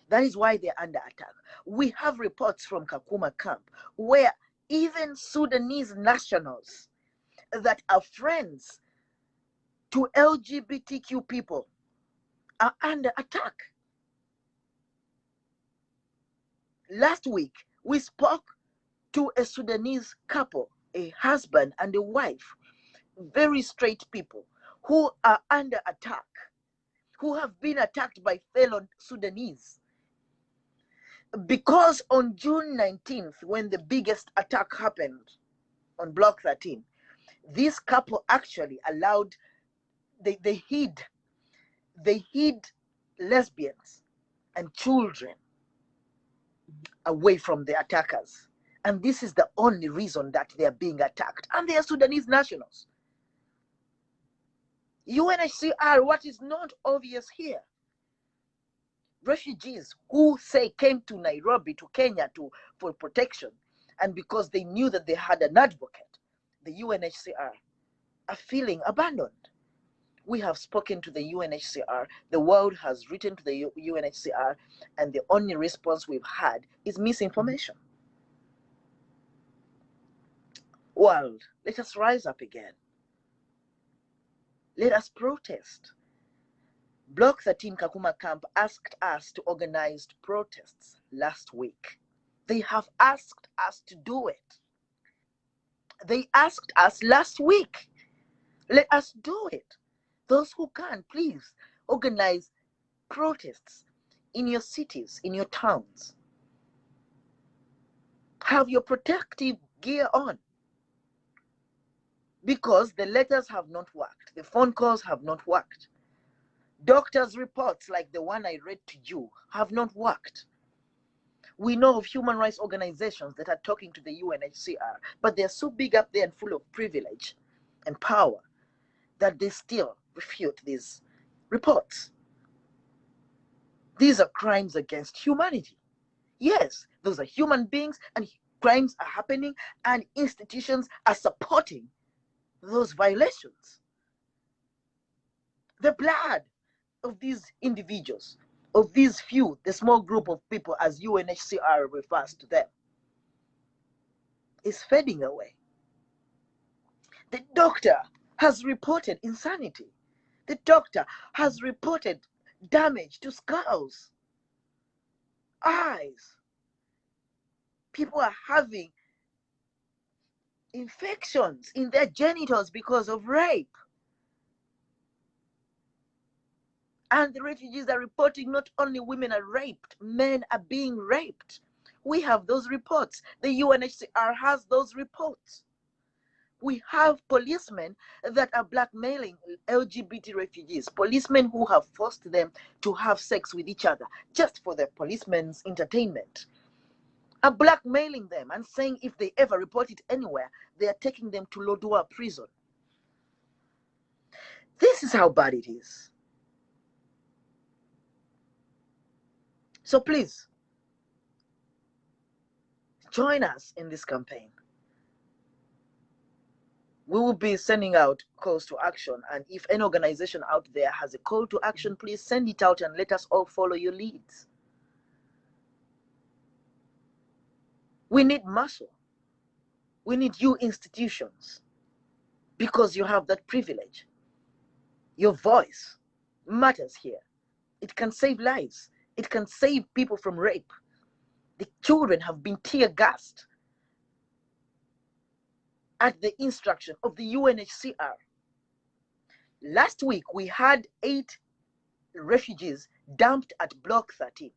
Speaker 1: That is why they're under attack. We have reports from Kakuma camp where even Sudanese nationals that are friends to LGBTQ people are under attack. Last week, we spoke to a Sudanese couple a husband and a wife, very straight people who are under attack, who have been attacked by fellow Sudanese. Because on June 19th, when the biggest attack happened on Block 13, this couple actually allowed, they hid lesbians and children away from the attackers. And this is the only reason that they are being attacked. And they are Sudanese nationals. UNHCR, what is not obvious here, refugees who say came to Nairobi, to Kenya for protection, and because they knew that they had an advocate, the UNHCR, are feeling abandoned. We have spoken to the UNHCR, the world has written to the UNHCR, and the only response we've had is misinformation. World, let us rise up again. Let us protest. Block 13 Kakuma Camp asked us to organize protests last week. They have asked us to do it. They asked us last week. Let us do it. Those who can, please organize protests in your cities, in your towns. Have your protective gear on. Because the letters have not worked. The phone calls have not worked. Doctors' reports like the one I read to you have not worked. We know of human rights organizations that are talking to the UNHCR, but they're so big up there and full of privilege and power that they still refute these reports. These are crimes against humanity. Yes, those are human beings, and crimes are happening, and institutions are supporting those violations. The blood of these individuals, of these few, the small group of people, as UNHCR refers to them, is fading away. The doctor has reported insanity. The doctor has reported damage to skulls, eyes. People are having infections in their genitals because of rape. And the refugees are reporting not only women are raped, men are being raped. We have those reports. The UNHCR has those reports. We have policemen that are blackmailing LGBT refugees, policemen who have forced them to have sex with each other just for the policemen's entertainment, are blackmailing them and saying if they ever report it anywhere, they are taking them to Lodwar prison. This is how bad it is. So please, join us in this campaign. We will be sending out calls to action, and if any organization out there has a call to action, please send it out and let us all follow your leads. We need muscle. We need you institutions, because you have that privilege. Your voice matters here. It can save lives. It can save people from rape. The children have been tear-gassed at the instruction of the UNHCR. Last week, we had 8 refugees dumped at Block 13.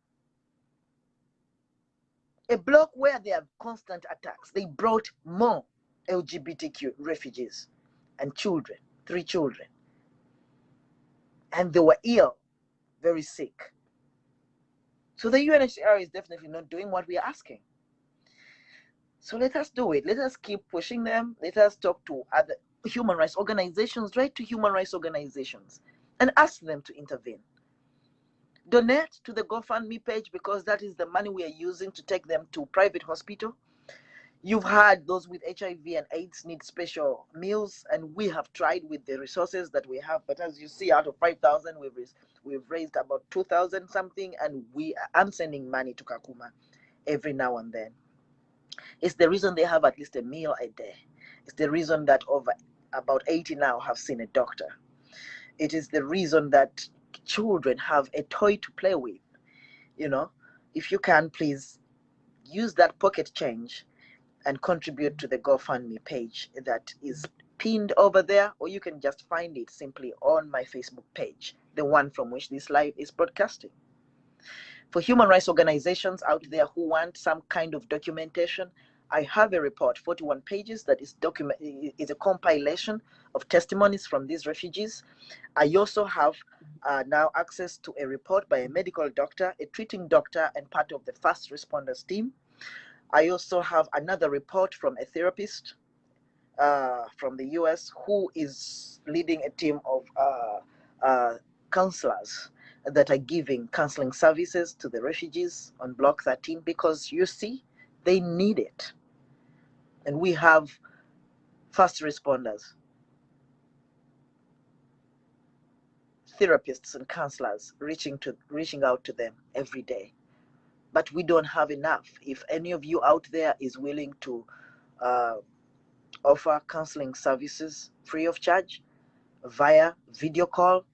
Speaker 1: A block where there are constant attacks. They brought more LGBTQ refugees and children, 3 children. And they were ill, very sick. So the UNHCR is definitely not doing what we are asking. So let us do it. Let us keep pushing them. Let us talk to other human rights organizations, write to human rights organizations, and ask them to intervene. Donate to the GoFundMe page, because that is the money we are using to take them to private hospital. You've had those with HIV and AIDS need special meals, and we have tried with the resources that we have. But as you see, out of 5,000, we've raised about 2,000 something, and I'm sending money to Kakuma every now and then. It's the reason they have at least a meal a day. It's the reason that over about 80 now have seen a doctor. It is the reason that children have a toy to play with. You know, if you can, please use that pocket change and contribute to the GoFundMe page that is pinned over there, or you can just find it simply on my Facebook page, the one from which this live is broadcasting. For human rights organizations out there who want some kind of documentation, I have a report, 41 pages, that is a compilation of testimonies from these refugees. I also have now access to a report by a medical doctor, a treating doctor, and part of the first responders team. I also have another report from a therapist from the US who is leading a team of counselors that are giving counseling services to the refugees on Block 13, because you see, they need it. And we have first responders, therapists and counselors reaching out to them every day. But we don't have enough. If any of you out there is willing to offer counseling services free of charge via video call,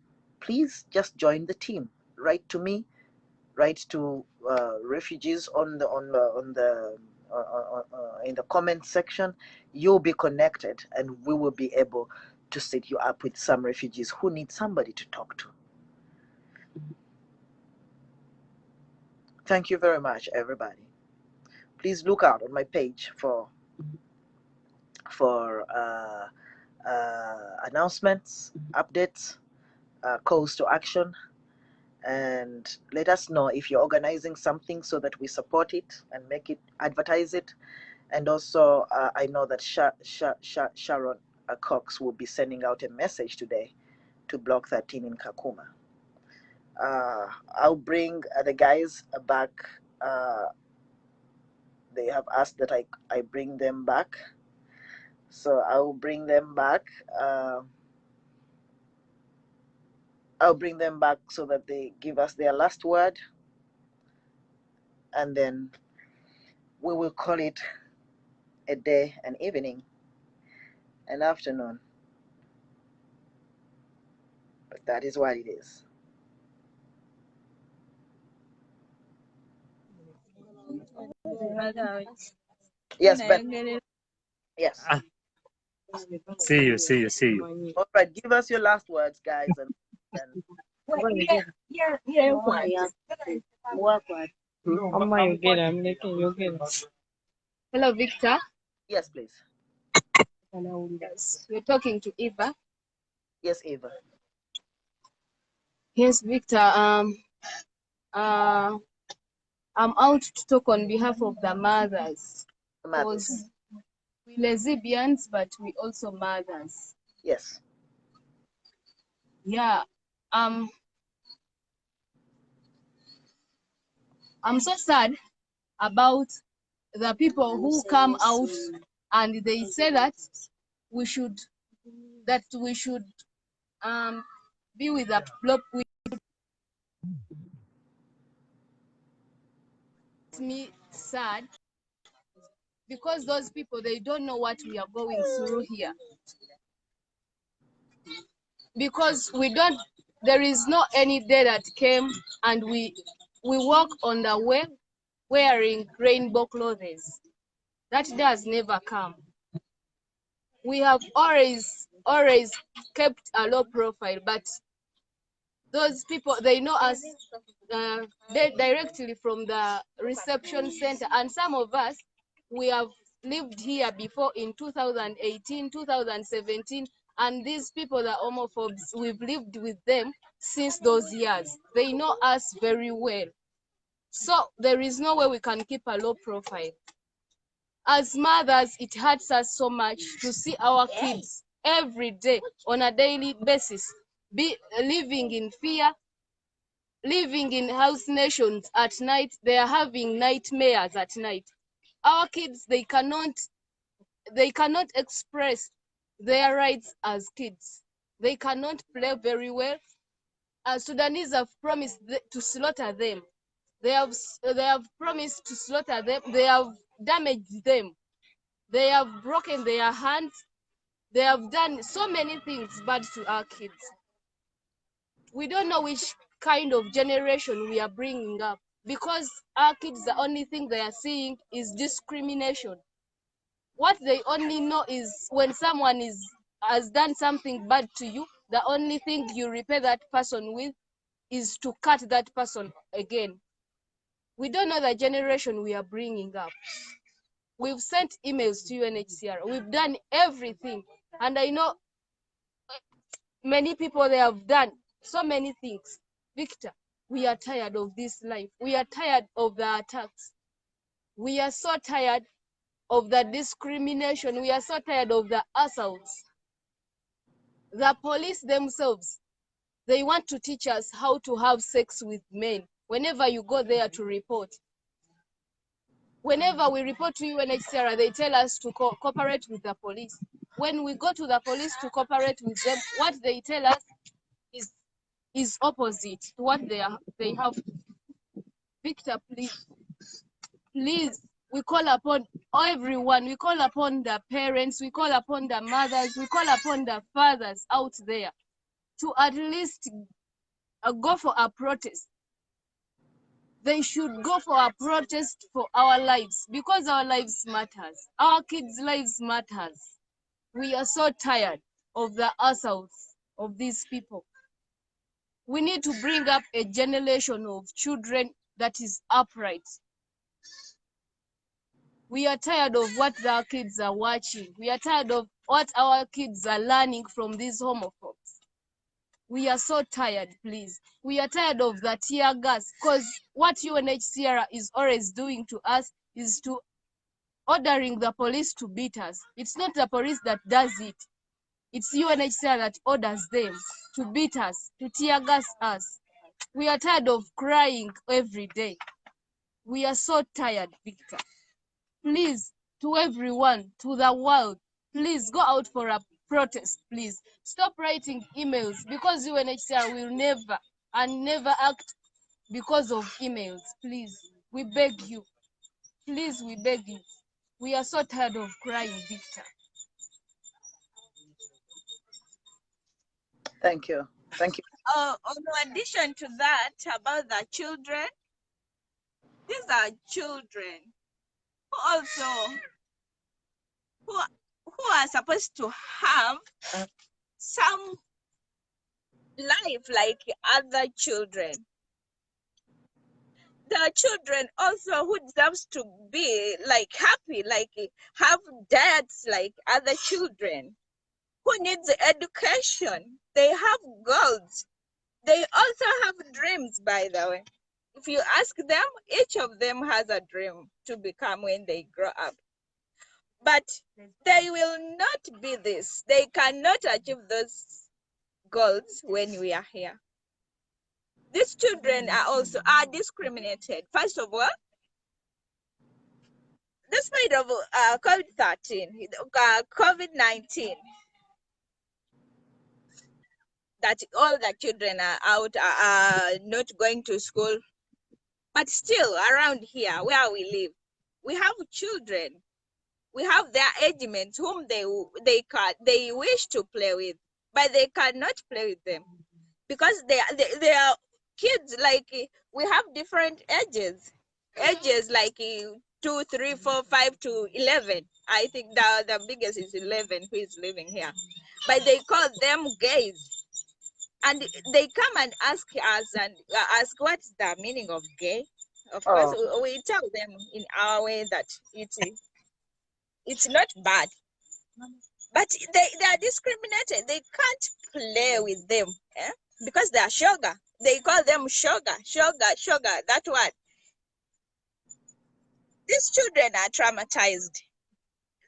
Speaker 1: please just join the team. Write to me, write to refugees in the comment section. You'll be connected, and we will be able to set you up with some refugees who need somebody to talk to. Thank you very much, everybody. Please look out on my page for announcements, updates, calls to action, and let us know if you're organizing something so that we support it and make it, advertise it. And also, I know that Sharon Cox will be sending out a message today to Block 13 in Kakuma. I'll bring the guys back. They have asked that I bring them back. So I will bring them back. I'll bring them back so that they give us their last word. And then we will call it a day, an evening, an afternoon. But that is what it is. Yes, but yes.
Speaker 12: See you.
Speaker 1: All right, give us your last words, guys, and
Speaker 13: Hello, Victor.
Speaker 1: Yes, please.
Speaker 13: Yes, we're talking to Eva.
Speaker 1: Yes, Eva.
Speaker 13: Yes, Victor. I'm out to talk on behalf of the mothers. Because we're lesbians, but we also mothers.
Speaker 1: Yes.
Speaker 13: Yeah. I'm so sad about the people who come out and they say that we should be with a block. Makes me sad because those people, they don't know what we are going through here. Because there is no any day that came and we walk on the way wearing rainbow clothes. That day has never come. We have always kept a low profile, but those people, they know us directly from the reception center, and some of us, we have lived here before in 2018, 2017, and these people, the homophobes, we've lived with them since those years. They know us very well. So there is no way we can keep a low profile. As mothers, it hurts us so much to see our kids every day on a daily basis be living in fear, living in house nations at night. They are having nightmares at night. Our kids, they cannot express their rights as kids. They cannot play very well. Sudanese have promised to slaughter them. They have promised to slaughter them. They have damaged them. They have broken their hands. They have done so many things bad to our kids. We don't know which kind of generation we are bringing up, because our kids, the only thing they are seeing is discrimination. What they only know is when someone has done something bad to you, the only thing you repay that person with is to cut that person again. We don't know the generation we are bringing up. We've sent emails to UNHCR. We've done everything. And I know many people, they have done so many things. Victor, we are tired of this life. We are tired of the attacks. We are so tired of the discrimination. We are so tired of the assaults. The police themselves, they want to teach us how to have sex with men whenever you go there to report. Whenever we report to UNHCR, they tell us to cooperate with the police. When we go to the police to cooperate with them, what they tell us is opposite to what they have. Victor, please, we call upon everyone. We call upon the parents. We call upon the mothers. We call upon the fathers out there to at least go for a protest. They should go for a protest for our lives, because our lives matters. Our kids' lives matters. We are so tired of the assaults of these people. We need to bring up a generation of children that is upright. We are tired of what our kids are watching. We are tired of what our kids are learning from these homophobes. We are so tired, please. We are tired of the tear gas, because what UNHCR is always doing to us is to ordering the police to beat us. It's not the police that does it. It's UNHCR that orders them to beat us, to tear gas us. We are tired of crying every day. We are so tired, Victor. Please, to everyone, to the world, please go out for a protest, please. Stop writing emails, because UNHCR will never and never act because of emails. Please, we beg you. Please, we beg you. We are so tired of crying, Victor.
Speaker 1: Thank you. Thank you.
Speaker 3: In addition to that, about the children, these are children who also who are supposed to have some life like other children. The children also who deserves to be like happy, like have dads like other children, who needs education. They have goals. They also have dreams, by the way. If you ask them, each of them has a dream to become when they grow up. But they will not be this. They cannot achieve those goals when we are here. These children are discriminated. First of all, despite of COVID-19, that all the children are out, are not going to school, but still around here where we live, we have children. We have their age mates whom they wish to play with, but they cannot play with them because they are kids. Like we have different ages like 2, 3, 4, 5 to 11. I think the biggest is 11 who is living here, but they call them gays, and they come and ask us and ask what's the meaning of gay. Of course, we tell them in our way that it's not bad, but they are discriminated. They can't play with them because they are sugar. They call them sugar. That word. These children are traumatized.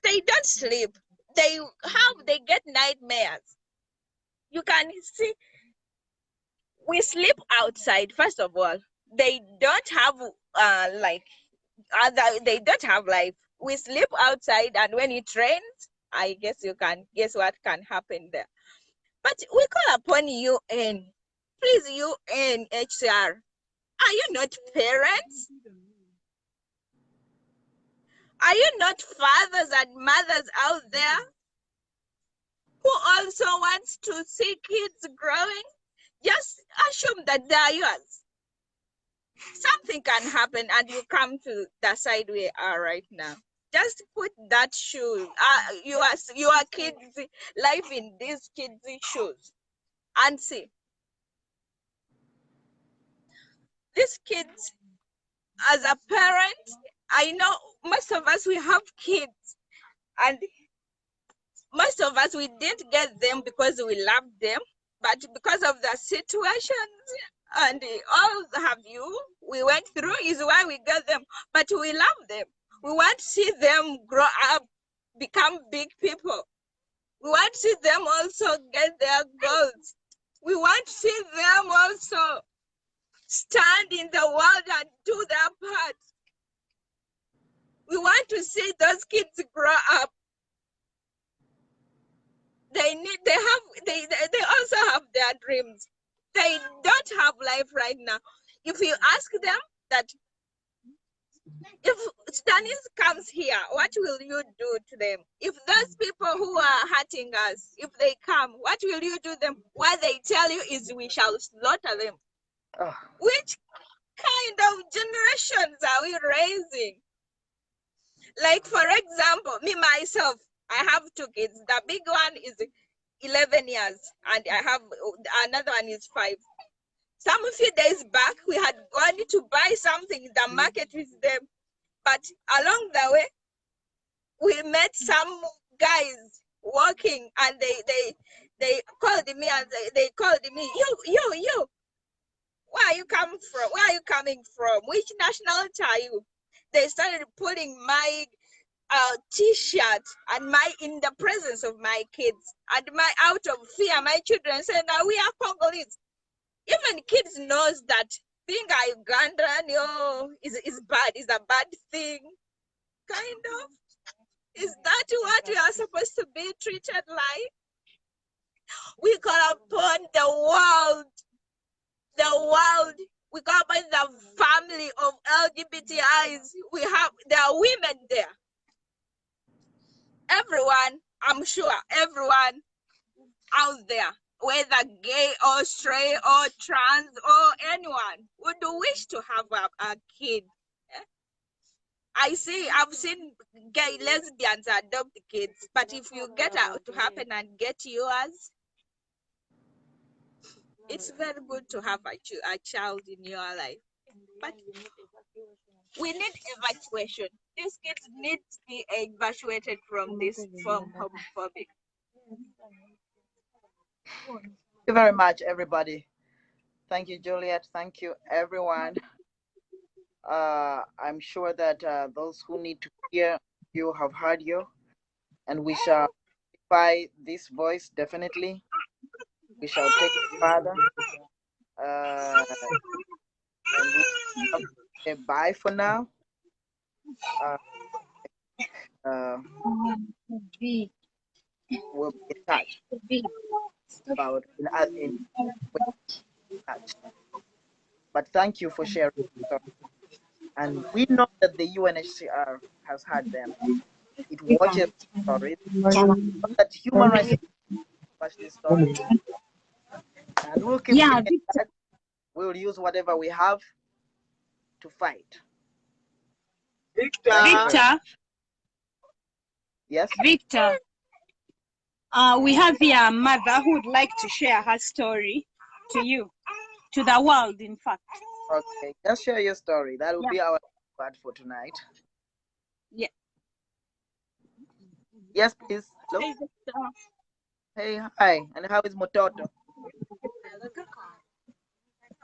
Speaker 3: They don't sleep. They get nightmares. You can see, we sleep outside. First of all, they don't have they don't have life. We sleep outside, and when it rains, I guess you can guess what can happen there. But we call upon UN. Please, UNHCR, are you not parents? Are you not fathers and mothers out there who also wants to see kids growing? Just assume that they are yours. Something can happen and you come to the side we are right now. Just put that shoe. Your kids' life in these kids' shoes, and see these kids. As a parent, I know most of us we have kids, and most of us we didn't get them because we loved them, but because of the situations and all have you we went through is why we got them. But we love them. We want to see them grow up, become big people. We want to see them also get their goals. We want to see them also stand in the world and do their part. We want to see those kids grow up. They also have their dreams. They don't have life right now. If you ask them that, if Stanis comes here, what will you do to them? If those people who are hurting us, if they come, what will you do to them? What they tell you is we shall slaughter them.
Speaker 1: Oh.
Speaker 3: Which kind of generations are we raising? Like, for example, me myself, I have 2 kids. The big one is 11 years, and I have another one is 5. Some few days back, we had gone to buy something in the market with them, but along the way, we met some guys walking, and they called me, and they called me, you, where are you coming from? Where are you coming from? Which nationality are you? They started putting my T-shirt and in the presence of my kids, and out of fear, my children said, "Now we are Congolese." Even kids knows that being a Ugandan is bad, is a bad thing, kind of. Is that what we are supposed to be treated like? We call upon the world. We call upon the family of LGBTIs. There are women there. Everyone, I'm sure, everyone out there, whether gay or straight or trans or anyone, would wish to have a kid. I've seen gay lesbians adopt kids, but if you get out to happen and get yours, it's very good to have a child in your life. But we need evacuation. These kids need to be evacuated from homophobic.
Speaker 1: Thank you very much, everybody. Thank you, Juliet. Thank you, everyone. I'm sure that those who need to hear you have heard you, and we shall amplify this voice definitely. We shall take it further. And we have a bye for now. We'll be in touch about in touch. But thank you for sharing. And we know that the UNHCR has had them. It watches stories. That human rights watch this story. And we'll keep in touch. We'll use whatever we have to fight.
Speaker 9: Victor.
Speaker 1: Yes.
Speaker 9: Victor. We have here a mother who would like to share her story to you, to the world, in fact.
Speaker 1: Okay, just share your story. That will be our part for tonight.
Speaker 9: Yeah.
Speaker 1: Yes, please. Hello.
Speaker 9: Hey, Victor.
Speaker 1: Hey, hi. And how is Mototo?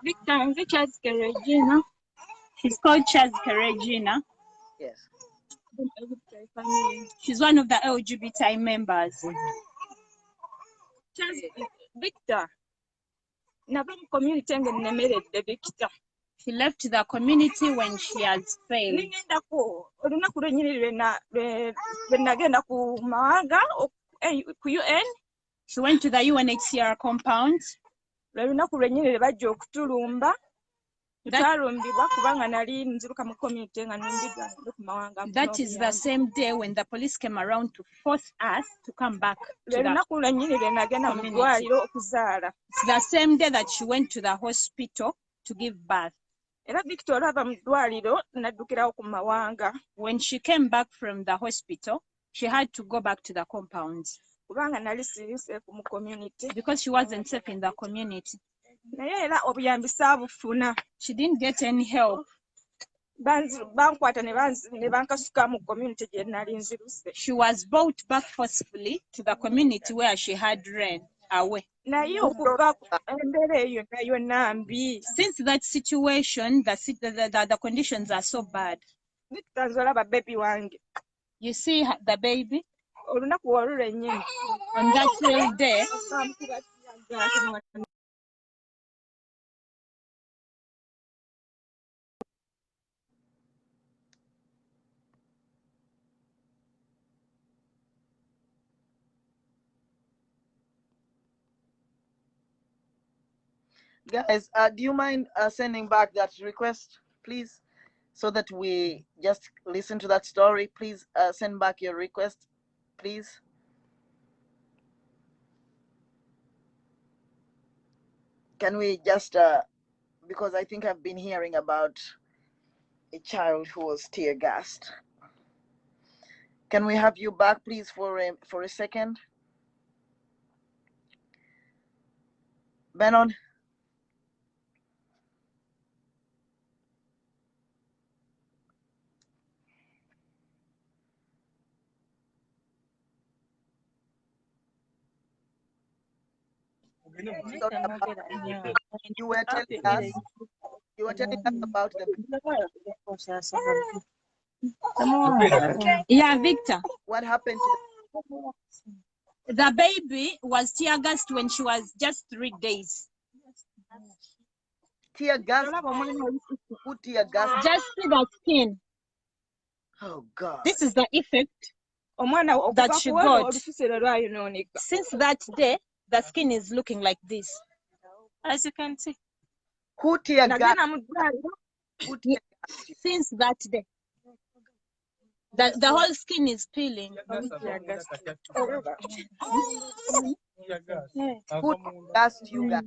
Speaker 9: Victor, is it Chazke Regina? She's called Chazke Regina.
Speaker 1: Yes.
Speaker 9: She's one of the LGBTI members.
Speaker 10: Victor. Victor.
Speaker 9: She left the community when she has failed. She went to the UNHCR compound. That is the same day when the police came around to force us to come back to the community. It's the same day that she went to the hospital to give birth.
Speaker 3: Era Victor ava mu ddwaliro n'addukirawo ku mawanga.
Speaker 9: When she came back from the hospital, she had to go back to the compound
Speaker 3: Kubanga nali siri safe mu community.
Speaker 9: because she wasn't safe in the community.
Speaker 3: Naye era obuyambi saabufuna.
Speaker 9: She didn't get any help.
Speaker 3: Bankwata ne bankasuka mu community gye nali nziruse.
Speaker 9: She was brought back forcefully to the community where she had ran away.
Speaker 3: Naye okuva embeera eyo yonna mbi.
Speaker 9: Since that situation, the conditions are so bad.
Speaker 3: Victor nzolaba baby wange.
Speaker 9: You see the baby?
Speaker 3: Olunaku olwo lwennyini.
Speaker 9: On that real day,
Speaker 1: Guys, do you mind sending back that request, please, so that we just listen to that story? Please send back your request, please. Can we just, because I think I've been hearing about a child who was tear gassed. Can we have you back, please, for a second? Benon. You were telling us about the.
Speaker 9: yeah, Victor.
Speaker 1: What happened to
Speaker 9: the baby? Was tear gassed when she was just 3 days.
Speaker 1: Tear gas? Who tear gas?
Speaker 9: Just see the skin.
Speaker 1: Oh God.
Speaker 9: This is the effect that she got. Since that day, the skin is looking like this. As you can see.
Speaker 1: Who tear gas?
Speaker 9: Since that day. The whole skin is peeling.
Speaker 1: Who gassed you guys?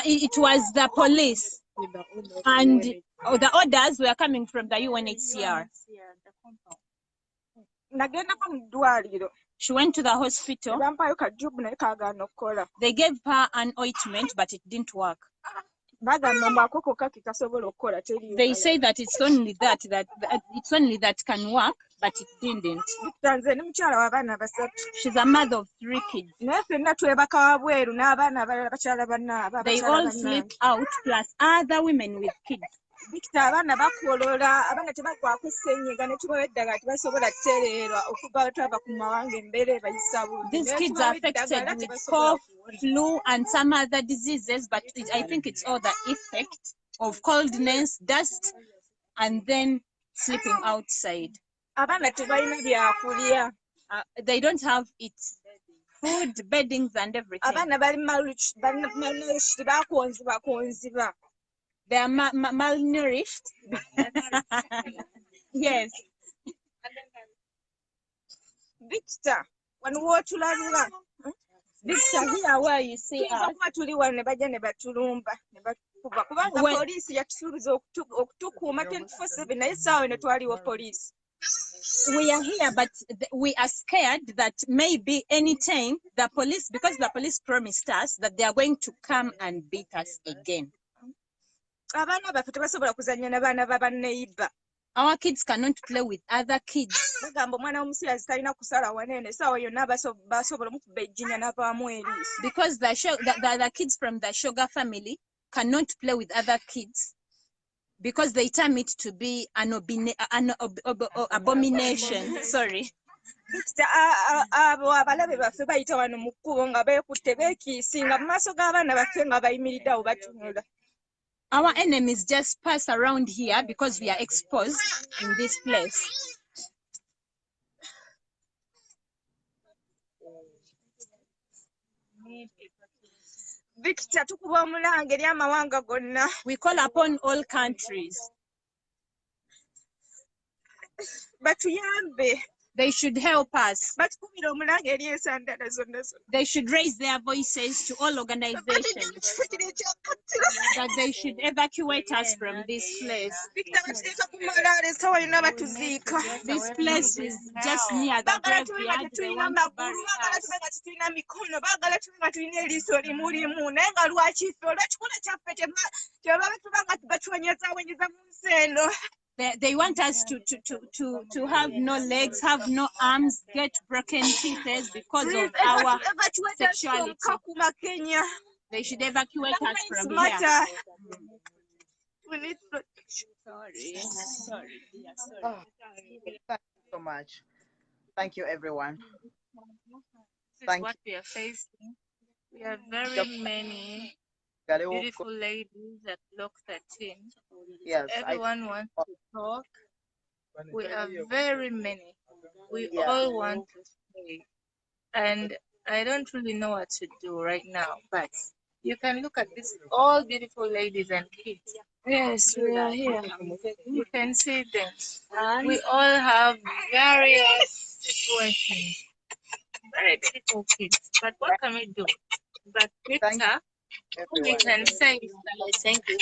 Speaker 9: It was the police. And the orders were coming from the UNHCR. She went to the hospital. They gave her an ointment, but it didn't work. They say that it's only that can work, but it didn't. She's a mother of 3 kids. They all sleep out, plus other women with kids. These kids are affected with cough, flu, and some other diseases, but I think it's all the effect of coldness, dust, and then sleeping outside. They don't have it. Food, beddings, and everything. They are malnourished. Yes.
Speaker 3: Victor,
Speaker 9: Victor, here where you see us. We are here, but we are scared that maybe anytime the police, because the police promised us that they are going to come and beat us again. Our kids cannot play with other kids. Because the kids from the Sugar family cannot play with other kids because they term it to be an abomination. Sorry. Our enemies just pass around here because we are exposed in this place.
Speaker 3: Victor,
Speaker 9: we call upon all countries.
Speaker 3: But
Speaker 9: They should help us.
Speaker 3: batukubira omulanga eri ensandala zonna zonna.
Speaker 9: They should raise their voices to all organizations that they should evacuate us from this place.
Speaker 3: Victor bateeka kumala lesa walina batuziika.
Speaker 9: This place is just near the
Speaker 3: Baagala tube nga
Speaker 9: graveyard. They
Speaker 3: tetulina
Speaker 9: want to
Speaker 3: magulu,
Speaker 9: bury
Speaker 3: baagala
Speaker 9: us.
Speaker 3: tube nga tetulina mikono, baagala tube nga tulina eriiso limulimu, naye nga lwaki ffe olw'ekikula kyaffe tebaatuba nga batuwenyezaawenyeza mu nsi eno.
Speaker 9: They want us to have no legs, have no arms, get broken pieces because of our sexuality.
Speaker 3: Kakuma, Kenya.
Speaker 9: They should evacuate us from here.
Speaker 3: Matter. We need protection.
Speaker 9: Sorry.
Speaker 1: Oh, thank you so much. Thank you, everyone.
Speaker 7: This is
Speaker 1: Thank
Speaker 7: what we are facing. We have very many
Speaker 1: you.
Speaker 7: beautiful ladies at Block 13.
Speaker 1: Yes,
Speaker 7: Everyone wants to talk. We are very many. We
Speaker 1: Yeah.
Speaker 7: all want to stay. And I don't really know what to do right now, but you can look at this, all beautiful ladies and kids.
Speaker 3: Yes, we are here.
Speaker 7: You can see them. We all have various situations. Very beautiful kids. But what can we do? But Victor, all we can say is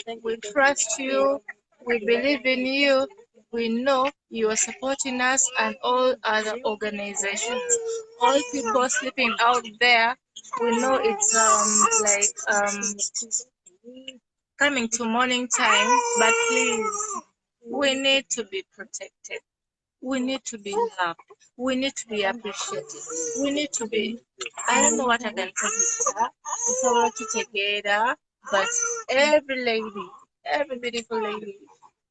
Speaker 7: that we trust you, we believe in you, we know you are supporting us and all other organizations. All people sleeping out there, we know it's coming to morning time, but please, we need to be protected. We need to be loved. We need to be appreciated. We need to be, I don't know what I can tell you, but every lady, every beautiful lady,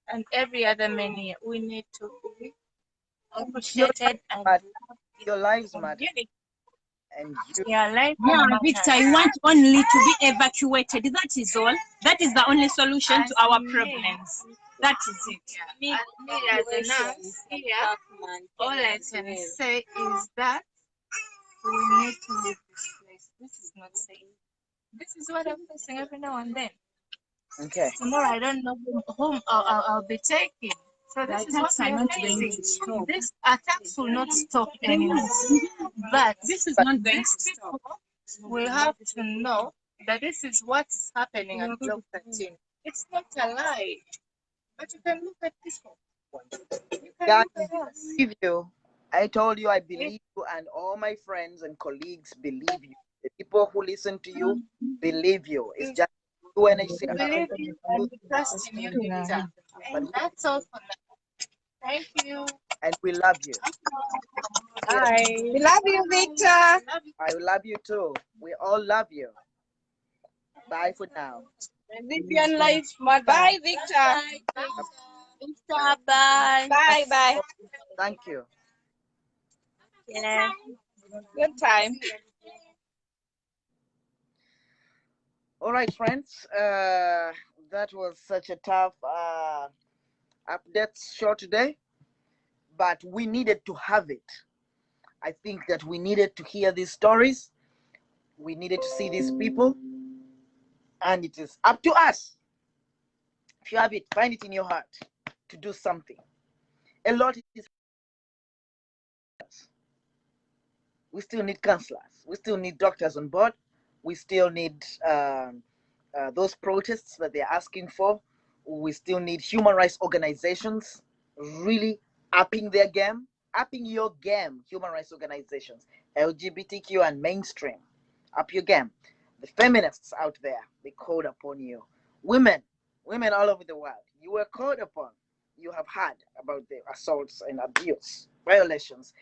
Speaker 7: and every other man here, we need to be appreciated and
Speaker 1: your lives matter.
Speaker 7: unity.
Speaker 1: And you,
Speaker 7: Yeah, life
Speaker 9: Yeah,
Speaker 7: matters.
Speaker 9: Victor, I want only to be evacuated. That is all. That is the only solution to our problems. That is it.
Speaker 7: Me as a nurse here, all I can say is that we need to leave this place. This is not safe. This is what I'm facing every now and then.
Speaker 1: okay.
Speaker 7: Tomorrow I don't know whom I'll be taking. So this is what we are facing. This attacks will not stop anymore. But
Speaker 9: This is not going
Speaker 7: these
Speaker 9: to stop.
Speaker 7: people will have to know that this is what is happening at Block 13. It's not a lie. But you can look at this one. You can
Speaker 1: God,
Speaker 7: look at us.
Speaker 1: believe you. I told you I believe you, and all my friends and colleagues believe you. The people who listen to you believe you. It's just UNHCR.
Speaker 7: Believe you and we trust in you, Victor. And that's all for now. Thank you.
Speaker 1: And we love you.
Speaker 7: Bye.
Speaker 3: We love you, Victor.
Speaker 1: I love you too. We all love you. Bye for now.
Speaker 3: Lesbian life matter. Bye, Victor.
Speaker 11: Victor, bye.
Speaker 3: Bye.
Speaker 1: Thank you.
Speaker 3: Yeah. Good time.
Speaker 1: All right, friends. That was such a tough update show today, but we needed to have it. I think that we needed to hear these stories. We needed to see these people, and it is up to us. If you have it, find it in your heart to do something. A lot is. We still need counselors. We still need doctors on board. We still need those protests that they're asking for. We still need human rights organizations really upping their game, upping your game. Human rights organizations, LGBTQ and mainstream, up your game. The feminists out there, they called upon you. Women all over the world, you were called upon. You have heard about the assaults and abuse, violations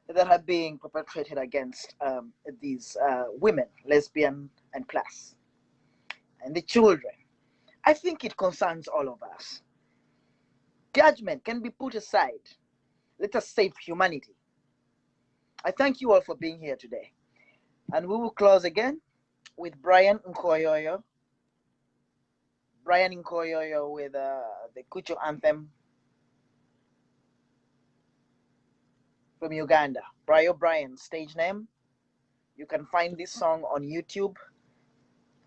Speaker 1: that are being perpetrated against these women, lesbian and plus, and the children. I think it concerns all of us. Judgment can be put aside. Let us save humanity. I thank you all for being here today. And we will close again with Brian Nkoyoyo. Brian Nkoyoyo with the Kucho anthem from Uganda. Brian, stage name. You can find this song on YouTube.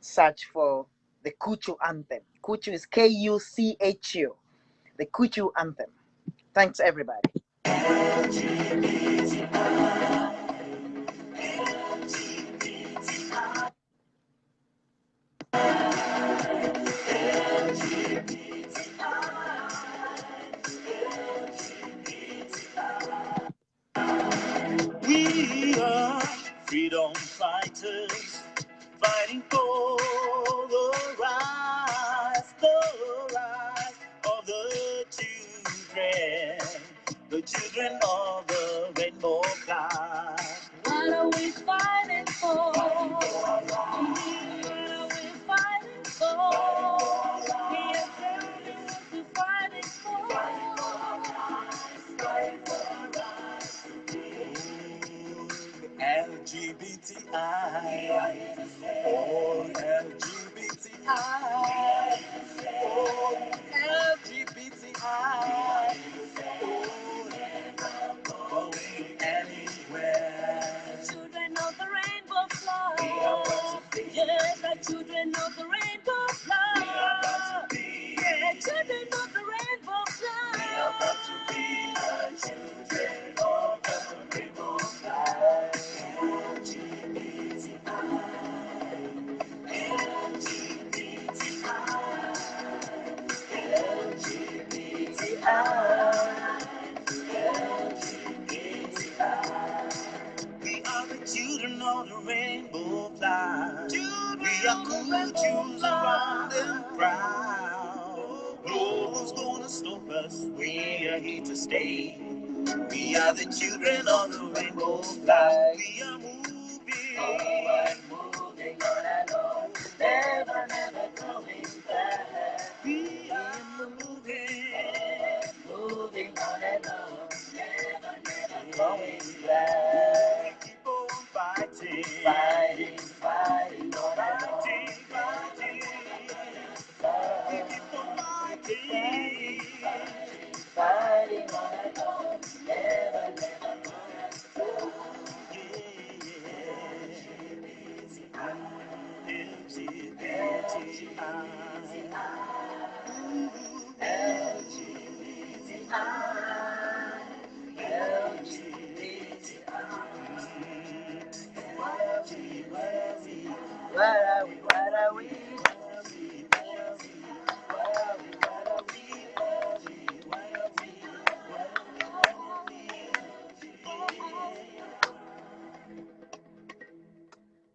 Speaker 1: Search for the Kuchu anthem. Kuchu is Kuchu. The Kuchu anthem. Thanks, everybody.
Speaker 14: We are freedom fighters, fighting for the rise of the children of the rainbow flag. What are we fighting for? What are we fighting for? Yes, tell me what we're fighting for. LGBTI, oh LGBTI, oh LGBTI, going anywhere. Children of the rainbow flag, yeah, the children of the rainbow flag, yeah, children of the rainbow flag. We are about to be the children of the rainbow flag. We are the children of the rainbow flag. We are cool, choose around and proud. No one's gonna stop us. We are here to stay. We are the children of the rainbow flag. We are moving, moving on and on, never, never coming back. We are moving, moving on and on, never, never coming back. We keep on fighting, fighting, fighting on and on, fighting, fighting. We keep on fighting, fighting on and on, never, never coming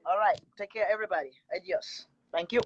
Speaker 1: All right. Take care, everybody. Adios. Thank you.